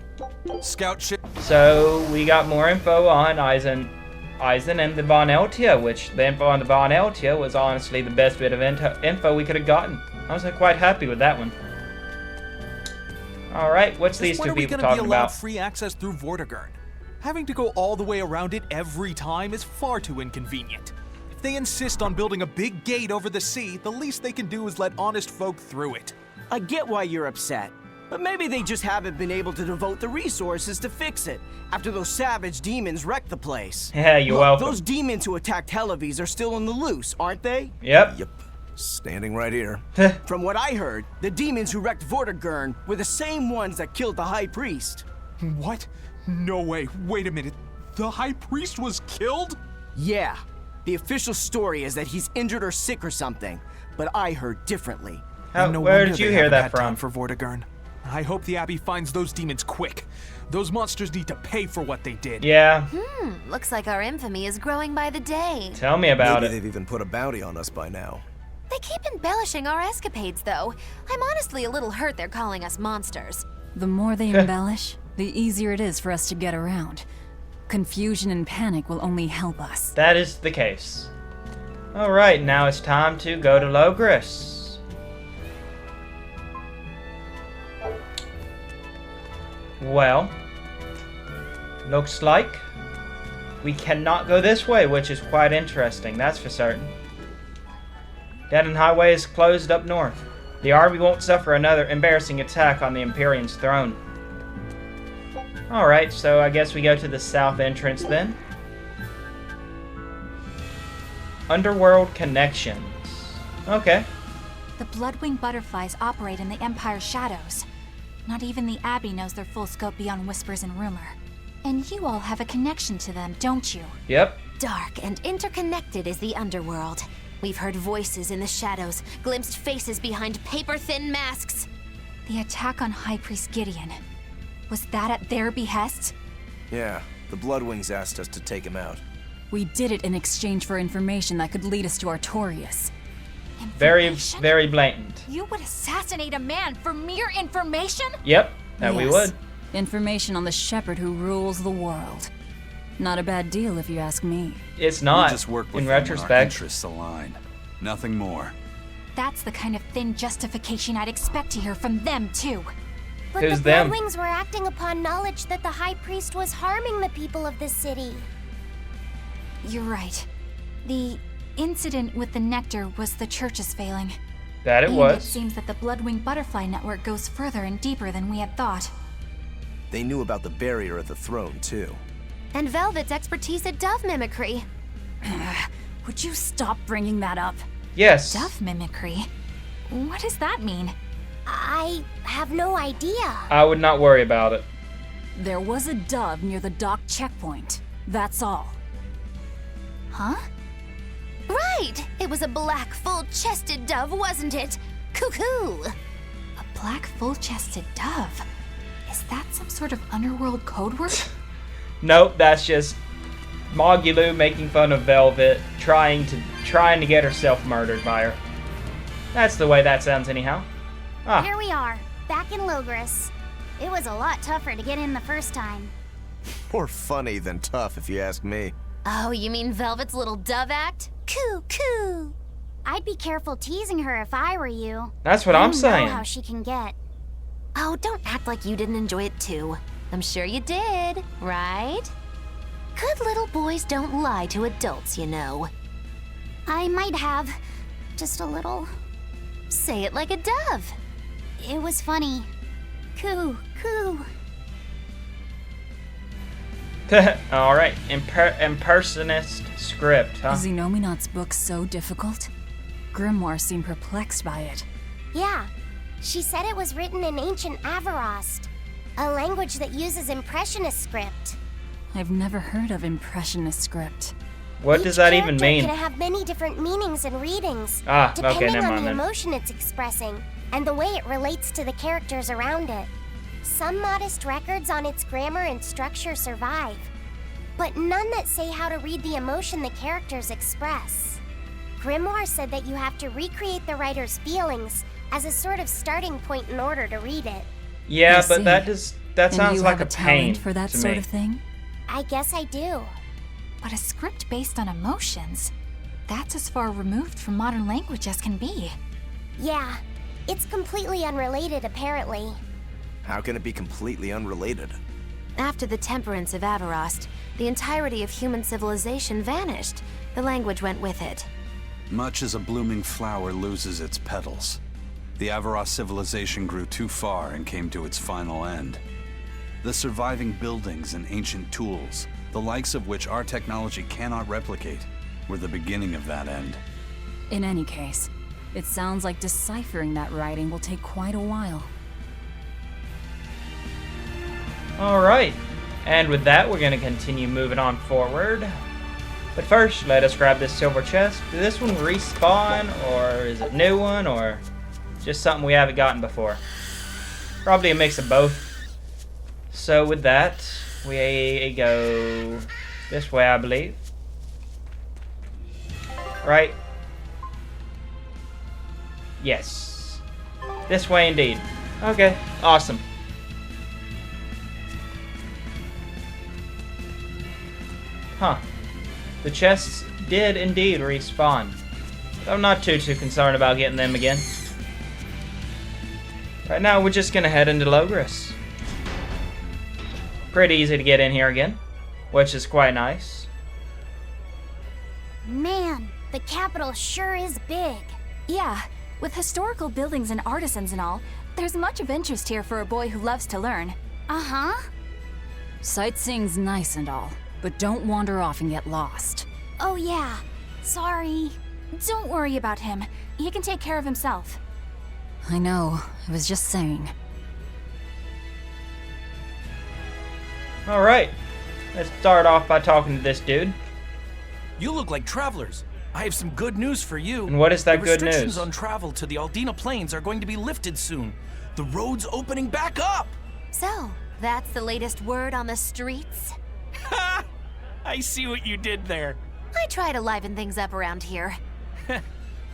Scout ship. So, we got more info on Eisen and the Von Eltia, which the info on the Von Eltia was honestly the best bit of info we could have gotten. I was quite happy with that one. Alright, what's these two people talking When are we gonna be allowed about? free access through Vortigern? Having to go all the way around it every time is far too inconvenient. If they insist on building a big gate over the sea, the least they can do is let honest folk through it. I get why you're upset, but maybe they just haven't been able to devote the resources to fix it after those savage demons wrecked the place. Yeah, you're Look, welcome. Those demons who attacked Helavis are still on the loose, aren't they? Yep. Yep. Standing right here. From what I heard, the demons who wrecked Vortigern were the same ones that killed the High Priest. What? No way. Wait a minute. The High Priest was killed? Yeah. The official story is that he's injured or sick or something, but I heard differently. And no where wonder did you they hear haven't that had from? time for Vortigern. I hope the Abbey finds those demons quick. Those monsters need to pay for what they did. Yeah. Looks like our infamy is growing by the day. Tell me about Maybe it. they've even put a bounty on us by now. They keep embellishing our escapades, though. I'm honestly a little hurt they're calling us monsters. The more they embellish, the easier it is for us to get around. Confusion and panic will only help us. That is the case. Alright, now it's time to go to Logris. Well, looks like we cannot go this way, which is quite interesting, that's for certain. Dead Highway is closed up north. The army won't suffer another embarrassing attack on the Empyrean's throne. Alright, so I guess we go to the south entrance then. Underworld Connections. Okay. The Bloodwing butterflies operate in the Empire's shadows. Not even the Abbey knows their full scope beyond whispers and rumor. And you all have a connection to them, don't you? Yep. Dark and interconnected is the underworld. We've heard voices in the shadows, glimpsed faces behind paper-thin masks. The attack on High Priest Gideon. Was that at their behest? Yeah, the Bloodwings asked us to take him out. We did it in exchange for information that could lead us to Artorias. Very, very blatant. You would assassinate a man for mere information? Yep, that we Yes. would. Information on the shepherd who rules the world. Not a bad deal if you ask me. It's not, We just work with in them when our retrospect. interests align. Nothing more. That's the kind of thin justification I'd expect to hear from them, too. But Who's the them? Bloodwings were acting upon knowledge that the High Priest was harming the people of this city. You're right. The incident with the nectar was the church's failing. That it And was. it seems that the Bloodwing butterfly network goes further and deeper than we had thought. They knew about the barrier at the throne, too. And Velvet's expertise at dove mimicry. Would you stop bringing that up? Yes. Dove mimicry? What does that mean? I have no idea. I would not worry about it. There was a dove near the dock checkpoint. That's all. Huh? Right! It was a black, full-chested dove, wasn't it? Cuckoo! A black, full-chested dove? Is that some sort of underworld code word? Nope, that's just Mogulu making fun of Velvet, trying to get herself murdered by her. That's the way that sounds anyhow. Ah, Here we are, back in Logris. It was a lot tougher to get in the first time. More funny than tough, if you ask me. Oh, you mean Velvet's little dove act? Coo, coo. I'd be careful teasing her if I were you. That's what I'm saying. You know how she can get. Oh, don't act like you didn't enjoy it too. I'm sure you did, right? Good little boys don't lie to adults, you know. I might have. Just a little. Say it like a dove. It was funny. Coo, coo. Alright, impersonist script, huh? Is Inominat's book so difficult? Grimoire seemed perplexed by it. Yeah. She said it was written in ancient Avarost, a language that uses Impressionist script. I've never heard of Impressionist script. What does that even mean? Each character can have many different meanings and readings, never depending on mind the then. emotion it's expressing and the way it relates to the characters around it. Some modest records on its grammar and structure survive, but none that say how to read the emotion the characters express. Grimoire said that you have to recreate the writer's feelings as a sort of starting point in order to read it. Yeah, I but see. that And sounds you like have a talent pain for that to sort me. of thing? I guess I do. But a script based on emotions, that's as far removed from modern language as can be. Yeah, it's completely unrelated apparently. How can it be completely unrelated? After the temperance of Avarost, the entirety of human civilization vanished. The language went with it. Much as a blooming flower loses its petals, the Avarost civilization grew too far and came to its final end. The surviving buildings and ancient tools, the likes of which our technology cannot replicate, were the beginning of that end. In any case, it sounds like deciphering that writing will take quite a while. Alright, and with that, we're going to continue moving on forward. But first, let us grab this silver chest. Did this one respawn, or is it a new one, or just something we haven't gotten before? Probably a mix of both. So with that, we go this way, I believe. Right? Yes. This way indeed. Okay, awesome. Huh. The chests did indeed respawn. But I'm not too concerned about getting them again. Right now, we're just gonna head into Logris. Pretty easy to get in here again, which is quite nice. Man, the capital sure is big. Yeah, with historical buildings and artisans and all, there's much of interest here for a boy who loves to learn. Uh-huh. Sightseeing's nice and all, but don't wander off and get lost. Oh yeah, sorry. Don't worry about him. He can take care of himself. I know, I was just saying. Alright, let's start off by talking to this dude. You look like travelers. I have some good news for you. And what is that good The restrictions news? on travel to the Aldina Plains are going to be lifted soon. The road's opening back up! So, that's the latest word on the streets? Ha! I see what you did there. I try to liven things up around here.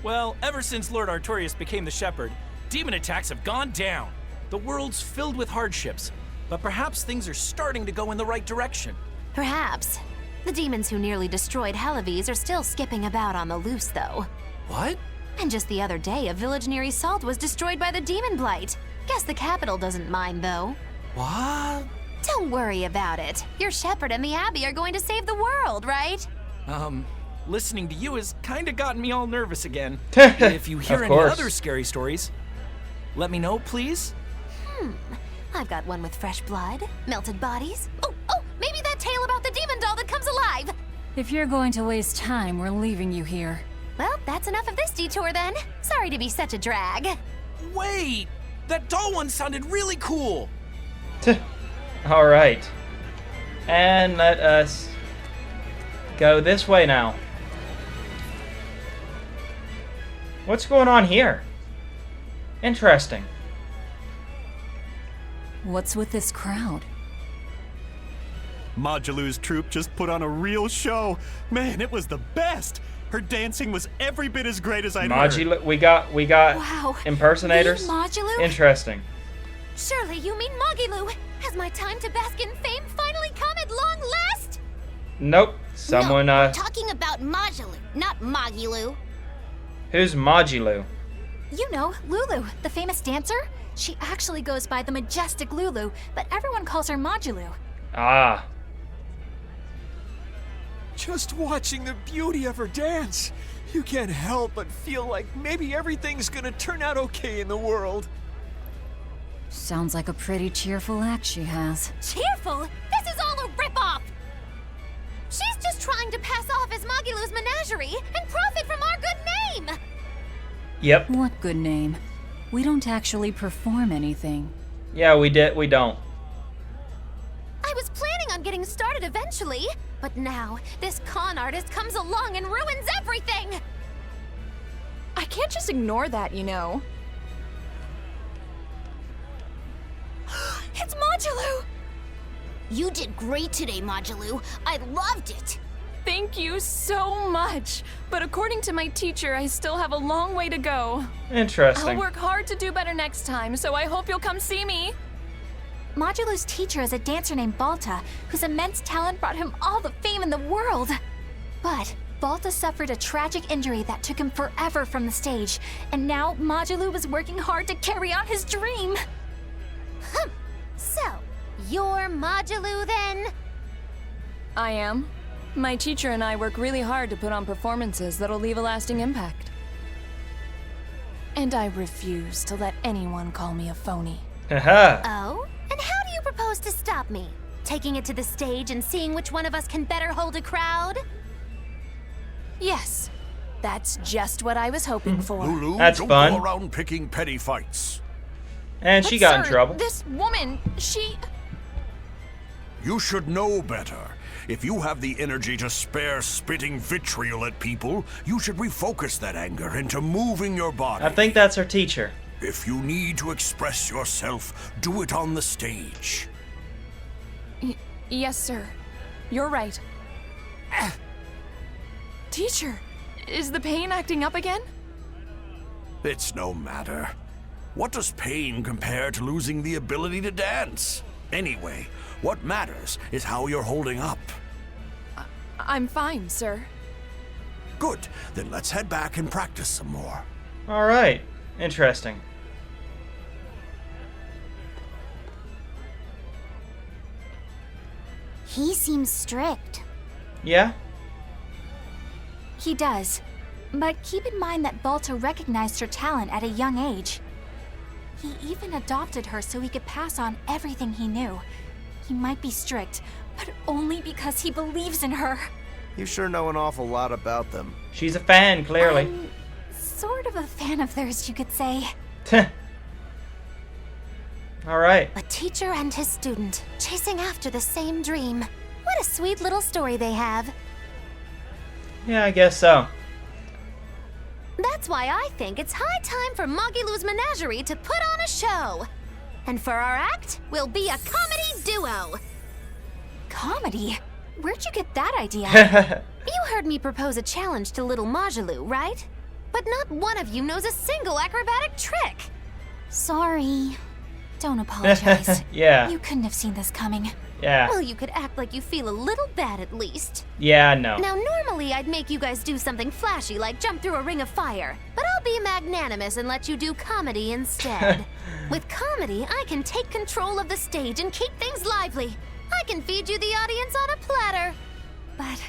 Well, ever since Lord Artorius became the Shepherd, demon attacks have gone down. The world's filled with hardships, but perhaps things are starting to go in the right direction. Perhaps. The demons who nearly destroyed Halaves are still skipping about on the loose, though. What? And just the other day, a village near Isolde was destroyed by the demon blight. Guess the capital doesn't mind, though. What? Don't worry about it. Your shepherd and the abbey are going to save the world, right? Listening to you has kinda gotten me all nervous again. If you hear Of any course. other scary stories, let me know, please. I've got one with fresh blood, melted bodies. Oh, maybe that tale about the demon doll that comes alive. If you're going to waste time, we're leaving you here. Well, that's enough of this detour then. Sorry to be such a drag. Wait! That doll one sounded really cool! Alright. And let us go this way now. What's going on here? Interesting. What's with this crowd? Modulu's troupe just put on a real show. Man, it was the best. Her dancing was every bit as great as I'd heard. Modulu, we got Wow, impersonators. the Modulu? Interesting. Surely you mean Magilu. Has my time to bask in fame finally come at at long last? Nope. Someone, No, we're talking about Majulu, not Magilu. Who's Majulu? You know, Lulu, the famous dancer. She actually goes by the majestic Lulu, but everyone calls her Majulu. Ah. Just watching the beauty of her dance, you can't help but feel like maybe everything's gonna turn out okay in the world. Sounds like a pretty cheerful act she has. Cheerful? This is all a ripoff! She's just trying to pass off as Magilu's menagerie and profit from our good name! Yep. What good name? We don't actually perform anything. Yeah, we don't. I was planning on getting started eventually, but now this con artist comes along and ruins everything! I can't just ignore that, you know. It's Majulu! You did great today, Majulu. I loved it. Thank you so much. But according to my teacher, I still have a long way to go. Interesting. I'll work hard to do better next time, so I hope you'll come see me. Majulu's teacher is a dancer named Balta, whose immense talent brought him all the fame in the world. But Balta suffered a tragic injury that took him forever from the stage, and now Majulu was working hard to carry out his dream. So, you're Majulu then? I am. My teacher and I work really hard to put on performances that'll leave a lasting impact. And I refuse to let anyone call me a phony. Haha. Oh? And how do you propose to stop me? Taking it to the stage and seeing which one of us can better hold a crowd? Yes. That's just what I was hoping for. Lulu, That's don't fun. go around picking petty fights. And she got in Sir, trouble. This woman, she... You should know better. If you have the energy to spare spitting vitriol at people, you should refocus that anger into moving your body. I think that's her teacher. If you need to express yourself, do it on the stage. Yes, sir. You're right. Teacher, is the pain acting up again? It's no matter. What does pain compare to losing the ability to dance? Anyway, what matters is how you're holding up. I'm fine, sir. Good. Then let's head back and practice some more. All right. Interesting. He seems strict. Yeah? He does. But keep in mind that Balta recognized her talent at a young age. He even adopted her so he could pass on everything he knew. He might be strict, but only because he believes in her. You sure know an awful lot about them. She's a fan, clearly. I'm sort of a fan of theirs, you could say. All right. A teacher and his student, chasing after the same dream. What a sweet little story they have. Yeah, I guess so. That's why I think it's high time for Magilu's Menagerie to put on a show. And for our act, we'll be a comedy duo. Comedy? Where'd you get that idea? You heard me propose a challenge to little Majulu, right? But not one of you knows a single acrobatic trick. Sorry. Don't apologize. Yeah. You couldn't have seen this coming. Yeah. Well, you could act like you feel a little bad at least. Yeah, no. Now, normally I'd make you guys do something flashy like jump through a ring of fire, but I'll be magnanimous and let you do comedy instead. With comedy, I can take control of the stage and keep things lively. I can feed you the audience on a platter. But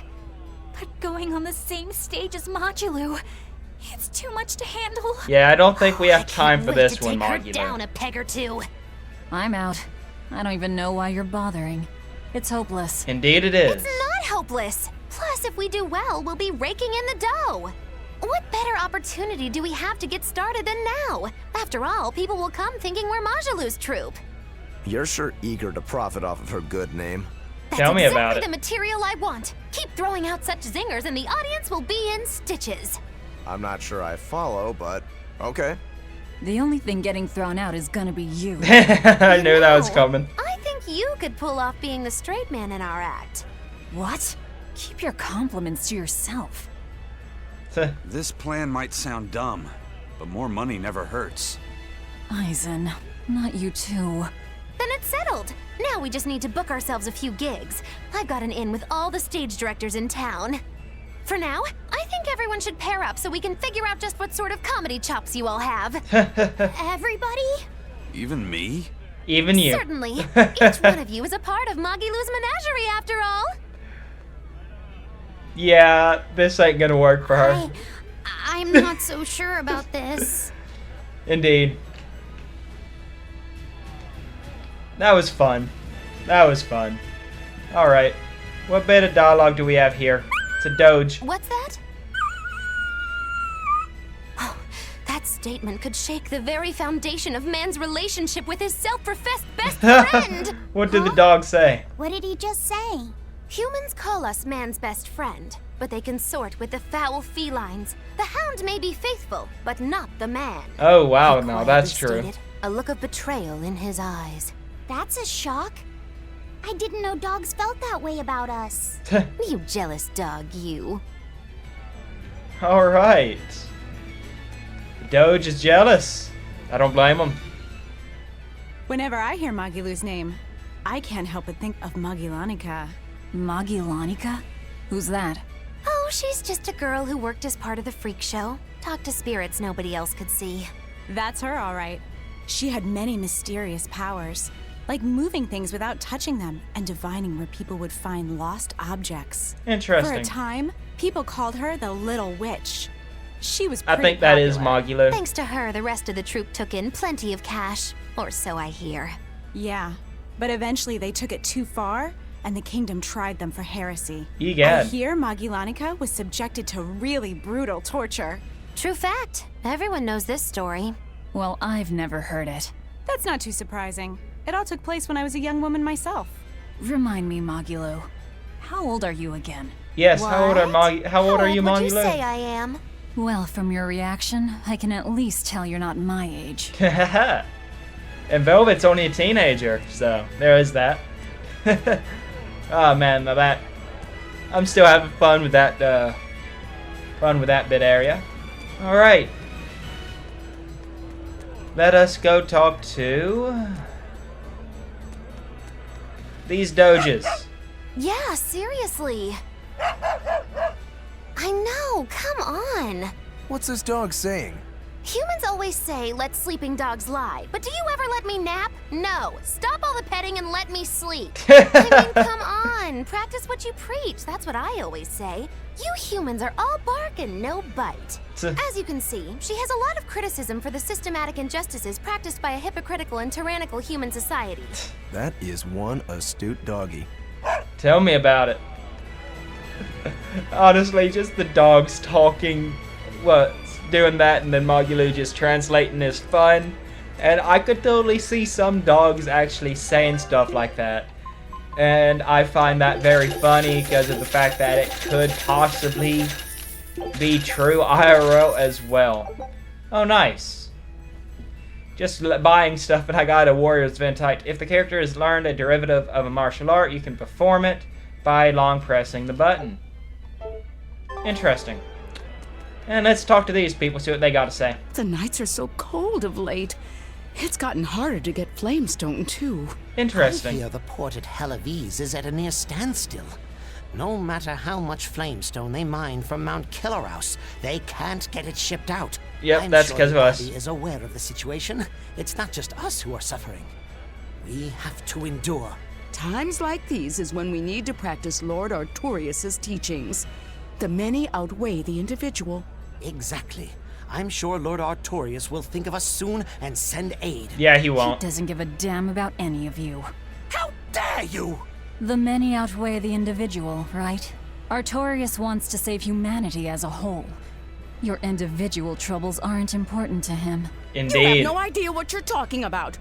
going on the same stage as Majulu, it's too much to handle. Yeah, I don't think we have time for this to one, take her Magula. down a peg or two. I'm out. I don't even know why you're bothering. It's hopeless. Indeed it is. It's not hopeless. Plus, if we do well, we'll be raking in the dough. What better opportunity do we have to get started than now? After all, people will come thinking we're Majulu's troupe. You're sure eager to profit off of her good name. Tell me about Exactly it. the material I want. Keep throwing out such zingers and the audience will be in stitches. I'm not sure I follow, but okay. The only thing getting thrown out is gonna be you. I knew that was coming. I think you could pull off being the straight man in our act. What? Keep your compliments to yourself. This plan might sound dumb, but more money never hurts. Aizen, not you too. Then it's settled. Now we just need to book ourselves a few gigs. I've got an in with all the stage directors in town. For now, I think everyone should pair up so we can figure out just what sort of comedy chops you all have. Everybody? Even me? Even you. Certainly. Each one of you is a part of Magilou's menagerie, after all. Yeah, this ain't gonna work for her. I'm not so sure about this. Indeed. That was fun. That was fun. Alright. What bit of dialogue do we have here? It's a doge. What's that? Oh, that statement could shake the very foundation of man's relationship with his self-professed best friend. What did the dog say? What did he just say? Humans call us man's best friend, but they consort with the foul felines. The hound may be faithful, but not the man. Oh wow, no, that's true. Stated, a look of betrayal in his eyes. That's a shock. I didn't know dogs felt that way about us. You jealous dog, you. Alright. The Doge is jealous. I don't blame him. Whenever I hear Magilou's name, I can't help but think of Magilanica. Magilanica? Who's that? Oh, she's just a girl who worked as part of the freak show. Talked to spirits nobody else could see. That's her, all right. She had many mysterious powers, like moving things without touching them and divining where people would find lost objects. Interesting. For a time, people called her the Little Witch. She was I pretty think that is popular. Magilou. Thanks to her, the rest of the troupe took in plenty of cash. Or so I hear. Yeah, but eventually they took it too far, and the kingdom tried them for heresy. Egad. I hear Magilanica was subjected to really brutal torture. True fact. Everyone knows this story. Well, I've never heard it. That's not too surprising. It all took place when I was a young woman myself. Remind me, Magilou. How old are you again? Yes, how old are you, Would you Magilou? say I am? Well, from your reaction, I can at least tell you're not my age. And Velvet's only a teenager, so there is that. Oh man, now that I'm still having fun with that bit area. All right, let us go talk to these doges. Yeah, seriously. I know, come on. What's this dog saying? Humans always say, let sleeping dogs lie. But do you ever let me nap? No. Stop all the petting and let me sleep. I mean, come on. Practice what you preach. That's what I always say. You humans are all bark and no bite. As you can see, she has a lot of criticism for the systematic injustices practiced by a hypocritical and tyrannical human society. That is one astute doggy. Tell me about it. Honestly, just the dogs talking, doing that, and then Magilou just translating is fun. And I could totally see some dogs actually saying stuff like that. And I find that very funny because of the fact that it could possibly be true IRL as well. Oh, nice. Just buying stuff, and I got a Warrior's Ventite. If the character has learned a derivative of a martial art, you can perform it by long pressing the button. Interesting. And let's talk to these people, see what they got to say. The nights are so cold of late. It's gotten harder to get flamestone, too. Interesting. I hear the port at Helaviz is at a near standstill. No matter how much flamestone they mine from Mount Killerhouse, they can't get it shipped out. Yep, that's because of us. Everybody is aware of the situation. It's not just us who are suffering. We have to endure. Times like these is when we need to practice Lord Artorius' teachings. The many outweigh the individual. Exactly. I'm sure Lord Artorius will think of us soon and send aid. Yeah, he won't. He doesn't give a damn about any of you. How dare you! The many outweigh the individual, right? Artorius wants to save humanity as a whole. Your individual troubles aren't important to him. Indeed. You have no idea what you're talking about.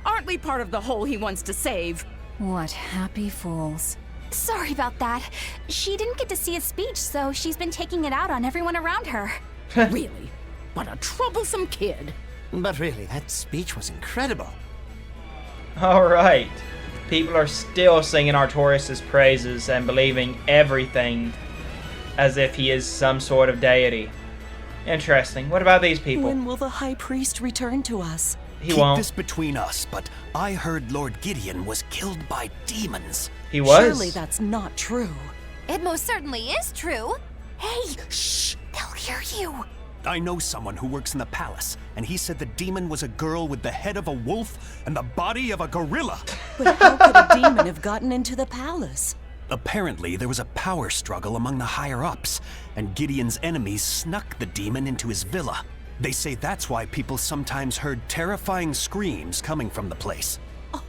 Aren't we part of the whole he wants to save? What happy fools. Sorry about that. She didn't get to see his speech, so she's been taking it out on everyone around her. Really? What a troublesome kid. But really, that speech was incredible. Alright. People are still singing Artorius' praises and believing everything as if he is some sort of deity. Interesting. What about these people? When will the High Priest return to us? He Keep won't. this between us, but I heard Lord Gideon was killed by demons. He was. Surely that's not true. It most certainly is true. Hey, shh! They'll hear you. I know someone who works in the palace, and he said the demon was a girl with the head of a wolf and the body of a gorilla. But how could a demon have gotten into the palace? Apparently, there was a power struggle among the higher-ups, and Gideon's enemies snuck the demon into his villa. They say that's why people sometimes heard terrifying screams coming from the place. Oh,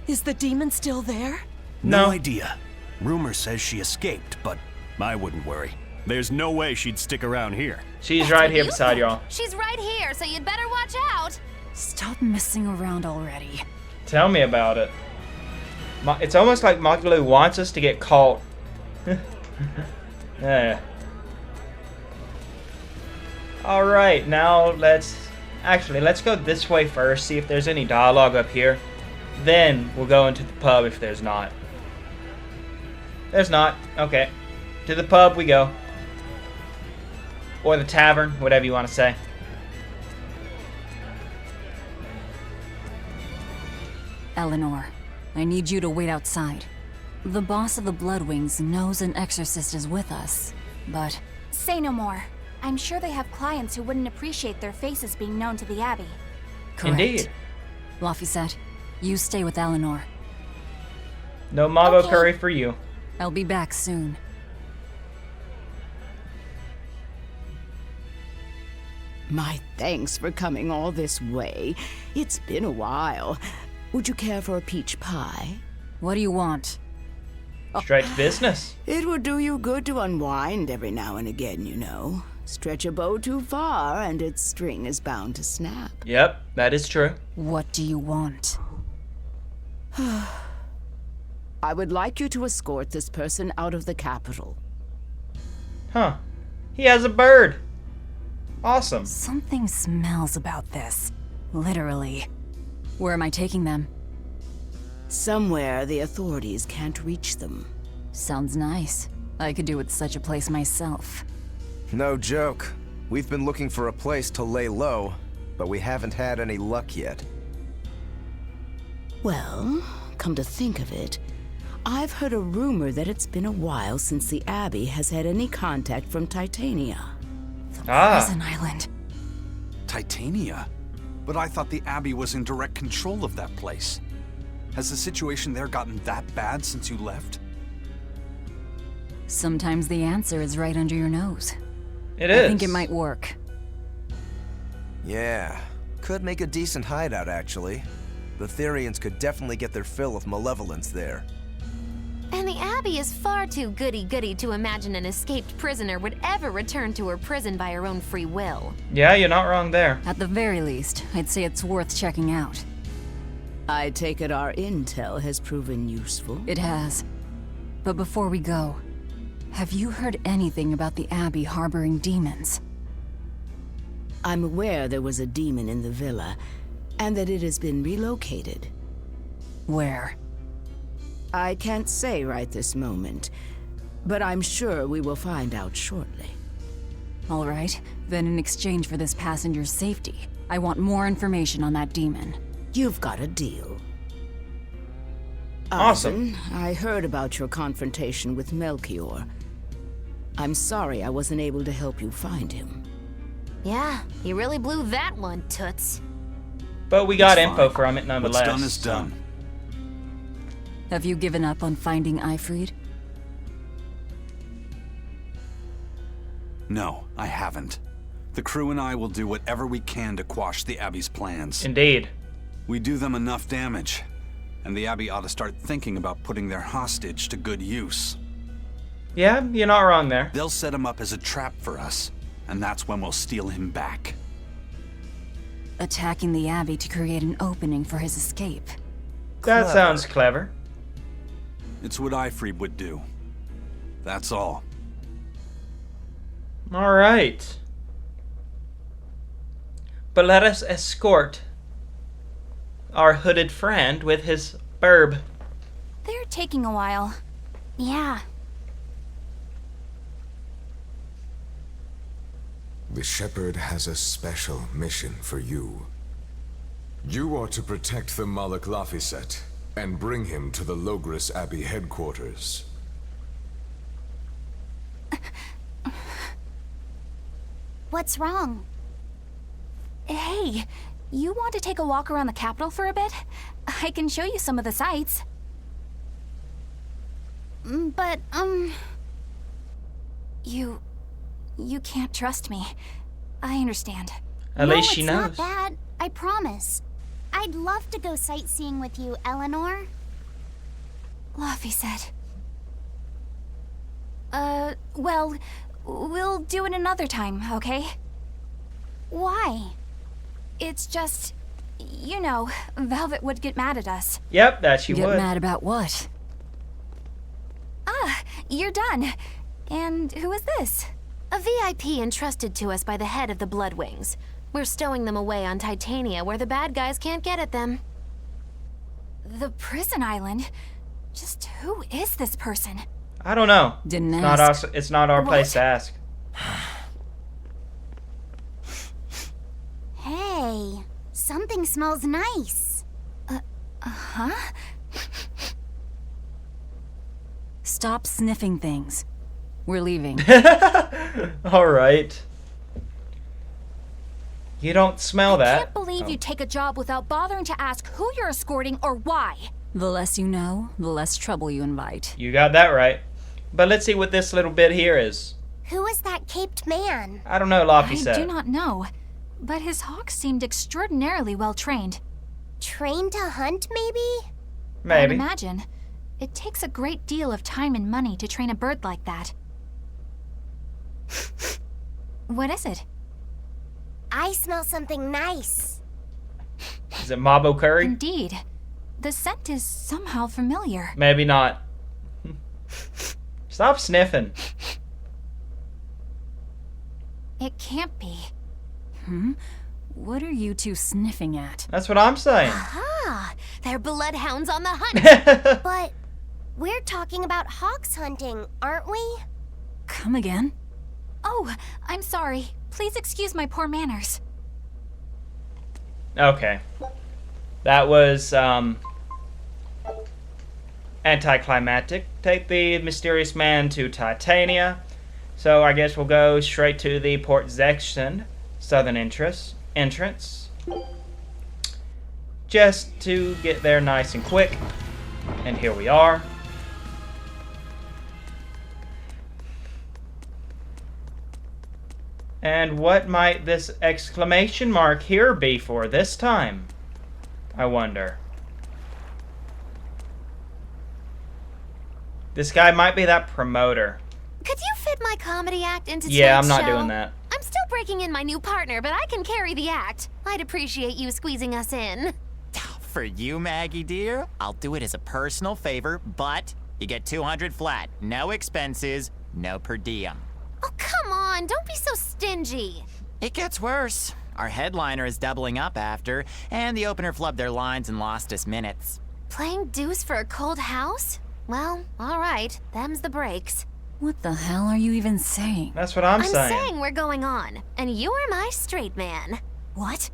is the demon still there? No idea. Rumor says she escaped, but I wouldn't worry. There's no way she'd stick around here. She's right here beside y'all. She's right here, so you'd better watch out. Stop messing around already. Tell me about it. It's almost like Magalu wants us to get caught. Yeah. Alright, now let's go this way first, see if there's any dialogue up here. Then we'll go into the pub if there's not. There's not. Okay. To the pub we go. Or the tavern, whatever you want to say. Eleanor, I need you to wait outside. The boss of the Bloodwings knows an exorcist is with us, but... Say no more. I'm sure they have clients who wouldn't appreciate their faces being known to the Abbey. Correct. Indeed. Laphicet, you stay with Eleanor. No mago curry for you. I'll be back soon. My thanks for coming all this way. It's been a while. Would you care for a peach pie? What do you want? Straight to business. It would do you good to unwind every now and again, you know. Stretch a bow too far and its string is bound to snap. Yep, that is true. What do you want? I would like you to escort this person out of the capital. Huh. He has a bird. Awesome. Something smells about this. Literally. Where am I taking them? Somewhere the authorities can't reach them. Sounds nice. I could do with such a place myself. No joke. We've been looking for a place to lay low, but we haven't had any luck yet. Well, come to think of it, I've heard a rumor that it's been a while since the Abbey has had any contact from Titania. Prison Island. Titania? But I thought the Abbey was in direct control of that place. Has the situation there gotten that bad since you left? Sometimes the answer is right under your nose. It is. I think it might work. Yeah, could make a decent hideout actually. The Therians could definitely get their fill of malevolence there. And the Abbey is far too goody-goody to imagine an escaped prisoner would ever return to her prison by her own free will. Yeah, you're not wrong there. At the very least, I'd say it's worth checking out. I take it our intel has proven useful. It has. But before we go, have you heard anything about the Abbey harboring demons? I'm aware there was a demon in the villa, and that it has been relocated. Where? I can't say right this moment, but I'm sure we will find out shortly. All right, then in exchange for this passenger's safety, I want more information on that demon. You've got a deal. Awesome. Arson, I heard about your confrontation with Melchior. I'm sorry I wasn't able to help you find him. Yeah, he really blew that one, Toots. But we got info from it nonetheless. What's done is done. Have you given up on finding Ifrid? No, I haven't. The crew and I will do whatever we can to quash the Abbey's plans. Indeed. We do them enough damage, and the Abbey ought to start thinking about putting their hostage to good use. Yeah, you're not wrong there. They'll set him up as a trap for us, and that's when we'll steal him back. Attacking the Abbey to create an opening for his escape. That sounds clever. It's what Ifrid would do. That's all. All right. But let us escort our hooded friend with his burb. They're taking a while. Yeah. The Shepherd has a special mission for you. You are to protect the Malak Laphicet and bring him to the Logris Abbey headquarters. What's wrong? Hey, you want to take a walk around the capital for a bit? I can show you some of the sights. But, You can't trust me. I understand. At least she it's knows. not bad, I promise. I'd love to go sightseeing with you, Eleanor. Laphicet. Well, we'll do it another time, okay? Why? It's just, you know, Velvet would get mad at us. Yep, that she would. Get mad about what? Ah, you're done. And who is this? A VIP entrusted to us by the head of the Bloodwings. We're stowing them away on Titania where the bad guys can't get at them. The prison island? Just who is this person? I don't know. Didn't it's ask. Not us, it's not our place to ask. Hey, something smells nice. Huh? Stop sniffing things. We're leaving. Alright. You don't smell that. I can't believe you take a job without bothering to ask who you're escorting or why. The less you know, the less trouble you invite. You got that right. But let's see what this little bit here is. Who is that caped man? I don't know, Laphicet. I do not know, but his hawk seemed extraordinarily well trained. Trained to hunt, maybe? Maybe. I'd imagine. It takes a great deal of time and money to train a bird like that. What is it? I smell something nice. Is it Mabo Curry? Indeed. The scent is somehow familiar. Maybe not. Stop sniffing. It can't be. What are you two sniffing at? That's what I'm saying. Aha! They're bloodhounds on the hunt! But we're talking about hawks hunting, aren't we? Come again? Oh, I'm sorry. Please excuse my poor manners. Okay. That was, anticlimactic. Take the mysterious man to Titania. So I guess we'll go straight to the Port Zexton southern entrance. Just to get there nice and quick. And here we are. And what might this exclamation mark here be for this time? I wonder. This guy might be that promoter. Could you fit my comedy act into Yeah, tonight's I'm not show? doing that. I'm still breaking in my new partner, but I can carry the act. I'd appreciate you squeezing us in. For you, Maggie dear, I'll do it as a personal favor, but you get 200 flat. No expenses, no per diem. Oh, come on, don't be so stingy. It gets worse. Our headliner is doubling up after, and the opener flubbed their lines and lost us minutes. Playing deuce for a cold house? Well, all right, them's the breaks. What the hell are you even saying? That's what I'm saying. I'm saying we're going on, and you're my straight man. What?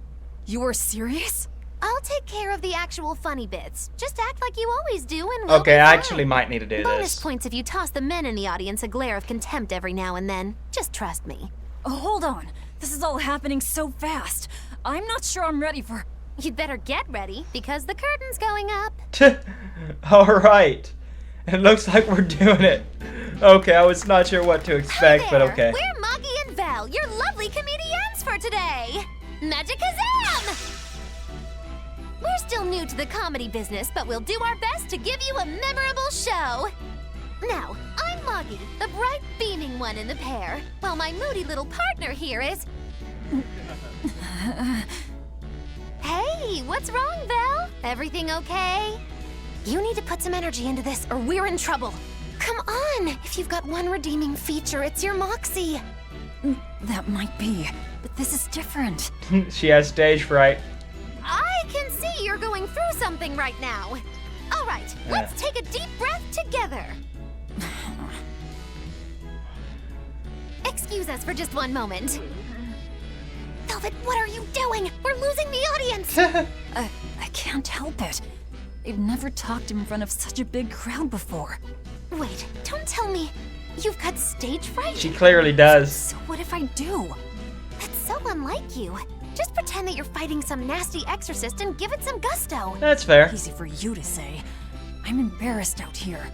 You are serious? I'll take care of the actual funny bits. Just act like you always do and we'll Okay, be I fine. actually might need to do Bonus this. points if you toss the men in the audience a glare of contempt every now and then. Just trust me. Oh, hold on. This is all happening so fast. I'm not sure I'm ready for... You'd better get ready, because the curtain's going up. Alright. It looks like we're doing it. Okay, I was not sure what to expect, but okay. We're Moggy and Val, your lovely comedians for today. Magicazam! We're still new to the comedy business, but we'll do our best to give you a memorable show. Now, I'm Moggy, the bright, beaming one in the pair, while my moody little partner here is... Hey, what's wrong, Val? Everything okay? You need to put some energy into this, or we're in trouble. Come on! If you've got one redeeming feature, it's your moxie. That might be, but this is different. She has stage fright. I can see you're going through something right now. All right, let's take a deep breath together. Excuse us for just one moment. They'll Stop it! What are you doing? We're losing the audience! I can't help it. I've never talked in front of such a big crowd before. Wait, don't tell me you've got stage fright? She clearly does. So what if I do? That's so unlike you. Just pretend that you're fighting some nasty exorcist and give it some gusto. That's fair. Easy for you to say. I'm embarrassed out here.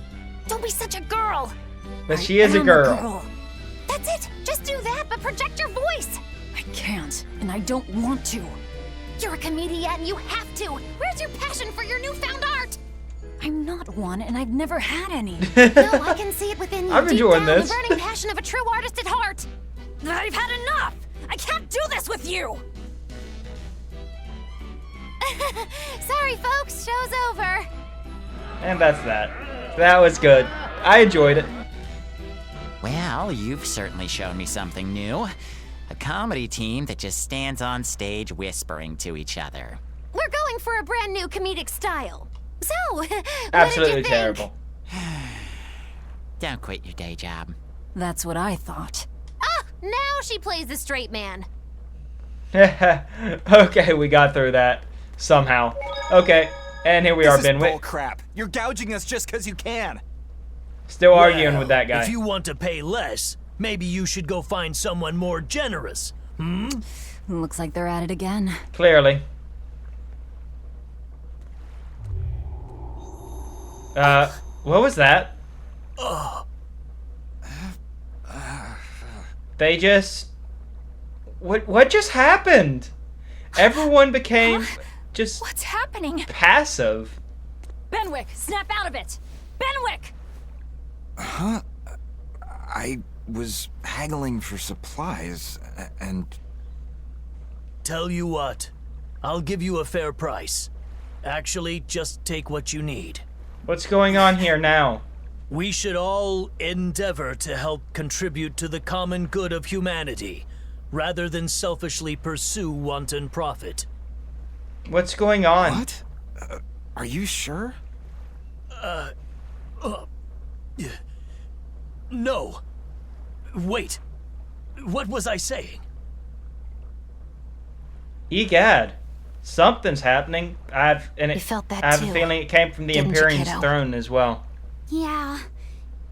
Don't be such a girl! But she is a girl. That's it! Just do that, but project your voice! I can't, and I don't want to. You're a comedian, you have to! Where's your passion for your newfound art? I'm not one, and I've never had any. No, I can see it within you. I'm enjoying down, this. The burning passion of a true artist at heart. I've had enough! I can't do this with you! Sorry, folks, show's over. And that's that. That was good. I enjoyed it. Well, you've certainly shown me something new. A comedy team that just stands on stage whispering to each other. We're going for a brand new comedic style. So, what Absolutely did you think? terrible. Don't quit your day job. That's what I thought. Ah, now she plays the straight man. Okay, we got through that. Somehow. Okay, and here we are, This is Benwick. bull crap. You're gouging us just because you can. Still arguing with that guy. If you want to pay less, maybe you should go find someone more generous. Looks like they're at it again. Clearly. What was that? They just... What just happened? Everyone became just... What's happening? Passive. Benwick, snap out of it! Benwick! Huh? I was haggling for supplies, and... Tell you what, I'll give you a fair price. Actually, just take what you need. What's going on here now? We should all endeavor to help contribute to the common good of humanity, rather than selfishly pursue wanton profit. What's going on? What? Are you sure? No. Wait. What was I saying? Egad. Something's happening. I felt that have a too, feeling it came from the didn't you, Imperium's kiddo? throne as well. Yeah,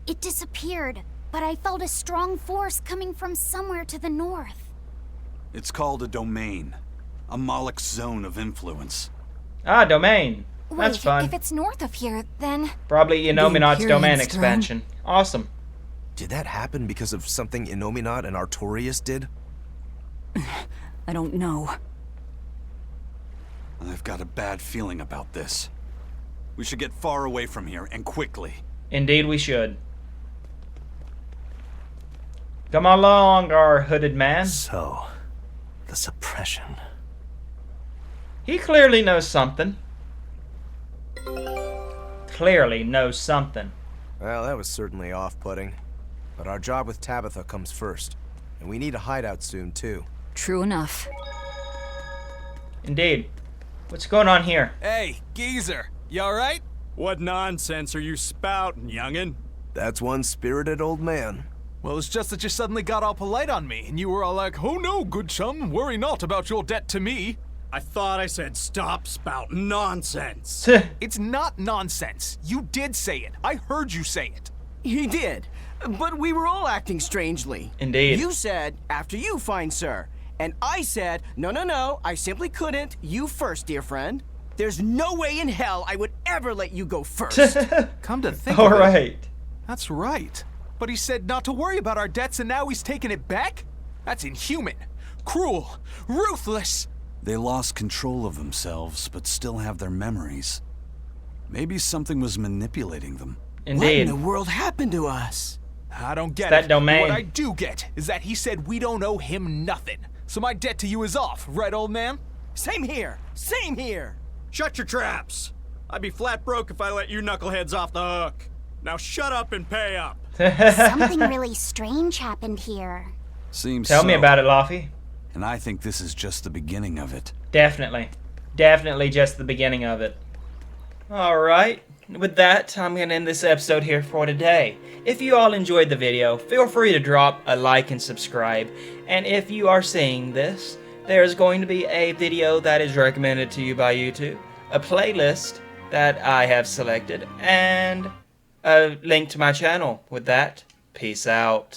it disappeared, but I felt a strong force coming from somewhere to the north. It's called a domain. A Moloch zone of influence. Ah, domain. That's Wait, fun. if it's north of here, then... Probably Inominat's domain Imperium's expansion. Awesome. Did that happen because of something Inominat and Artorias did? I don't know. I've got a bad feeling about this. We should get far away from here, and quickly. Indeed we should. Come along, our hooded man. So, the suppression. He clearly knows something. Clearly knows something. Well, that was certainly off-putting. But our job with Tabitha comes first. And we need a hideout soon, too. True enough. Indeed. What's going on here? Hey, geezer, you alright? What nonsense are you spouting, youngin'? That's one spirited old man. Well, it's just that you suddenly got all polite on me, and you were all like, "Oh no, good chum, worry not about your debt to me." I thought I said stop spouting nonsense. It's not nonsense. You did say it. I heard you say it. He did, but we were all acting strangely. Indeed. You said, after you, fine sir. And I said, no, I simply couldn't. You first, dear friend. There's no way in hell I would ever let you go first. Come to think All of it. right. That's right. But he said not to worry about our debts, and now he's taking it back? That's inhuman, cruel, ruthless. They lost control of themselves, but still have their memories. Maybe something was manipulating them. What in the world happened to us? I don't get That it. domain. What I do get is that he said we don't owe him nothing. So my debt to you is off, right, old man? Same here. Same here. Shut your traps. I'd be flat broke if I let you knuckleheads off the hook. Now shut up and pay up. Something really strange happened here. Seems Tell me so. about it, Laffy. And I think this is just the beginning of it. Definitely. Definitely just the beginning of it. Alright. With that, I'm going to end this episode here for today. If you all enjoyed the video, feel free to drop a like and subscribe. And if you are seeing this, there's going to be a video that is recommended to you by YouTube, a playlist that I have selected, and a link to my channel. With that, peace out.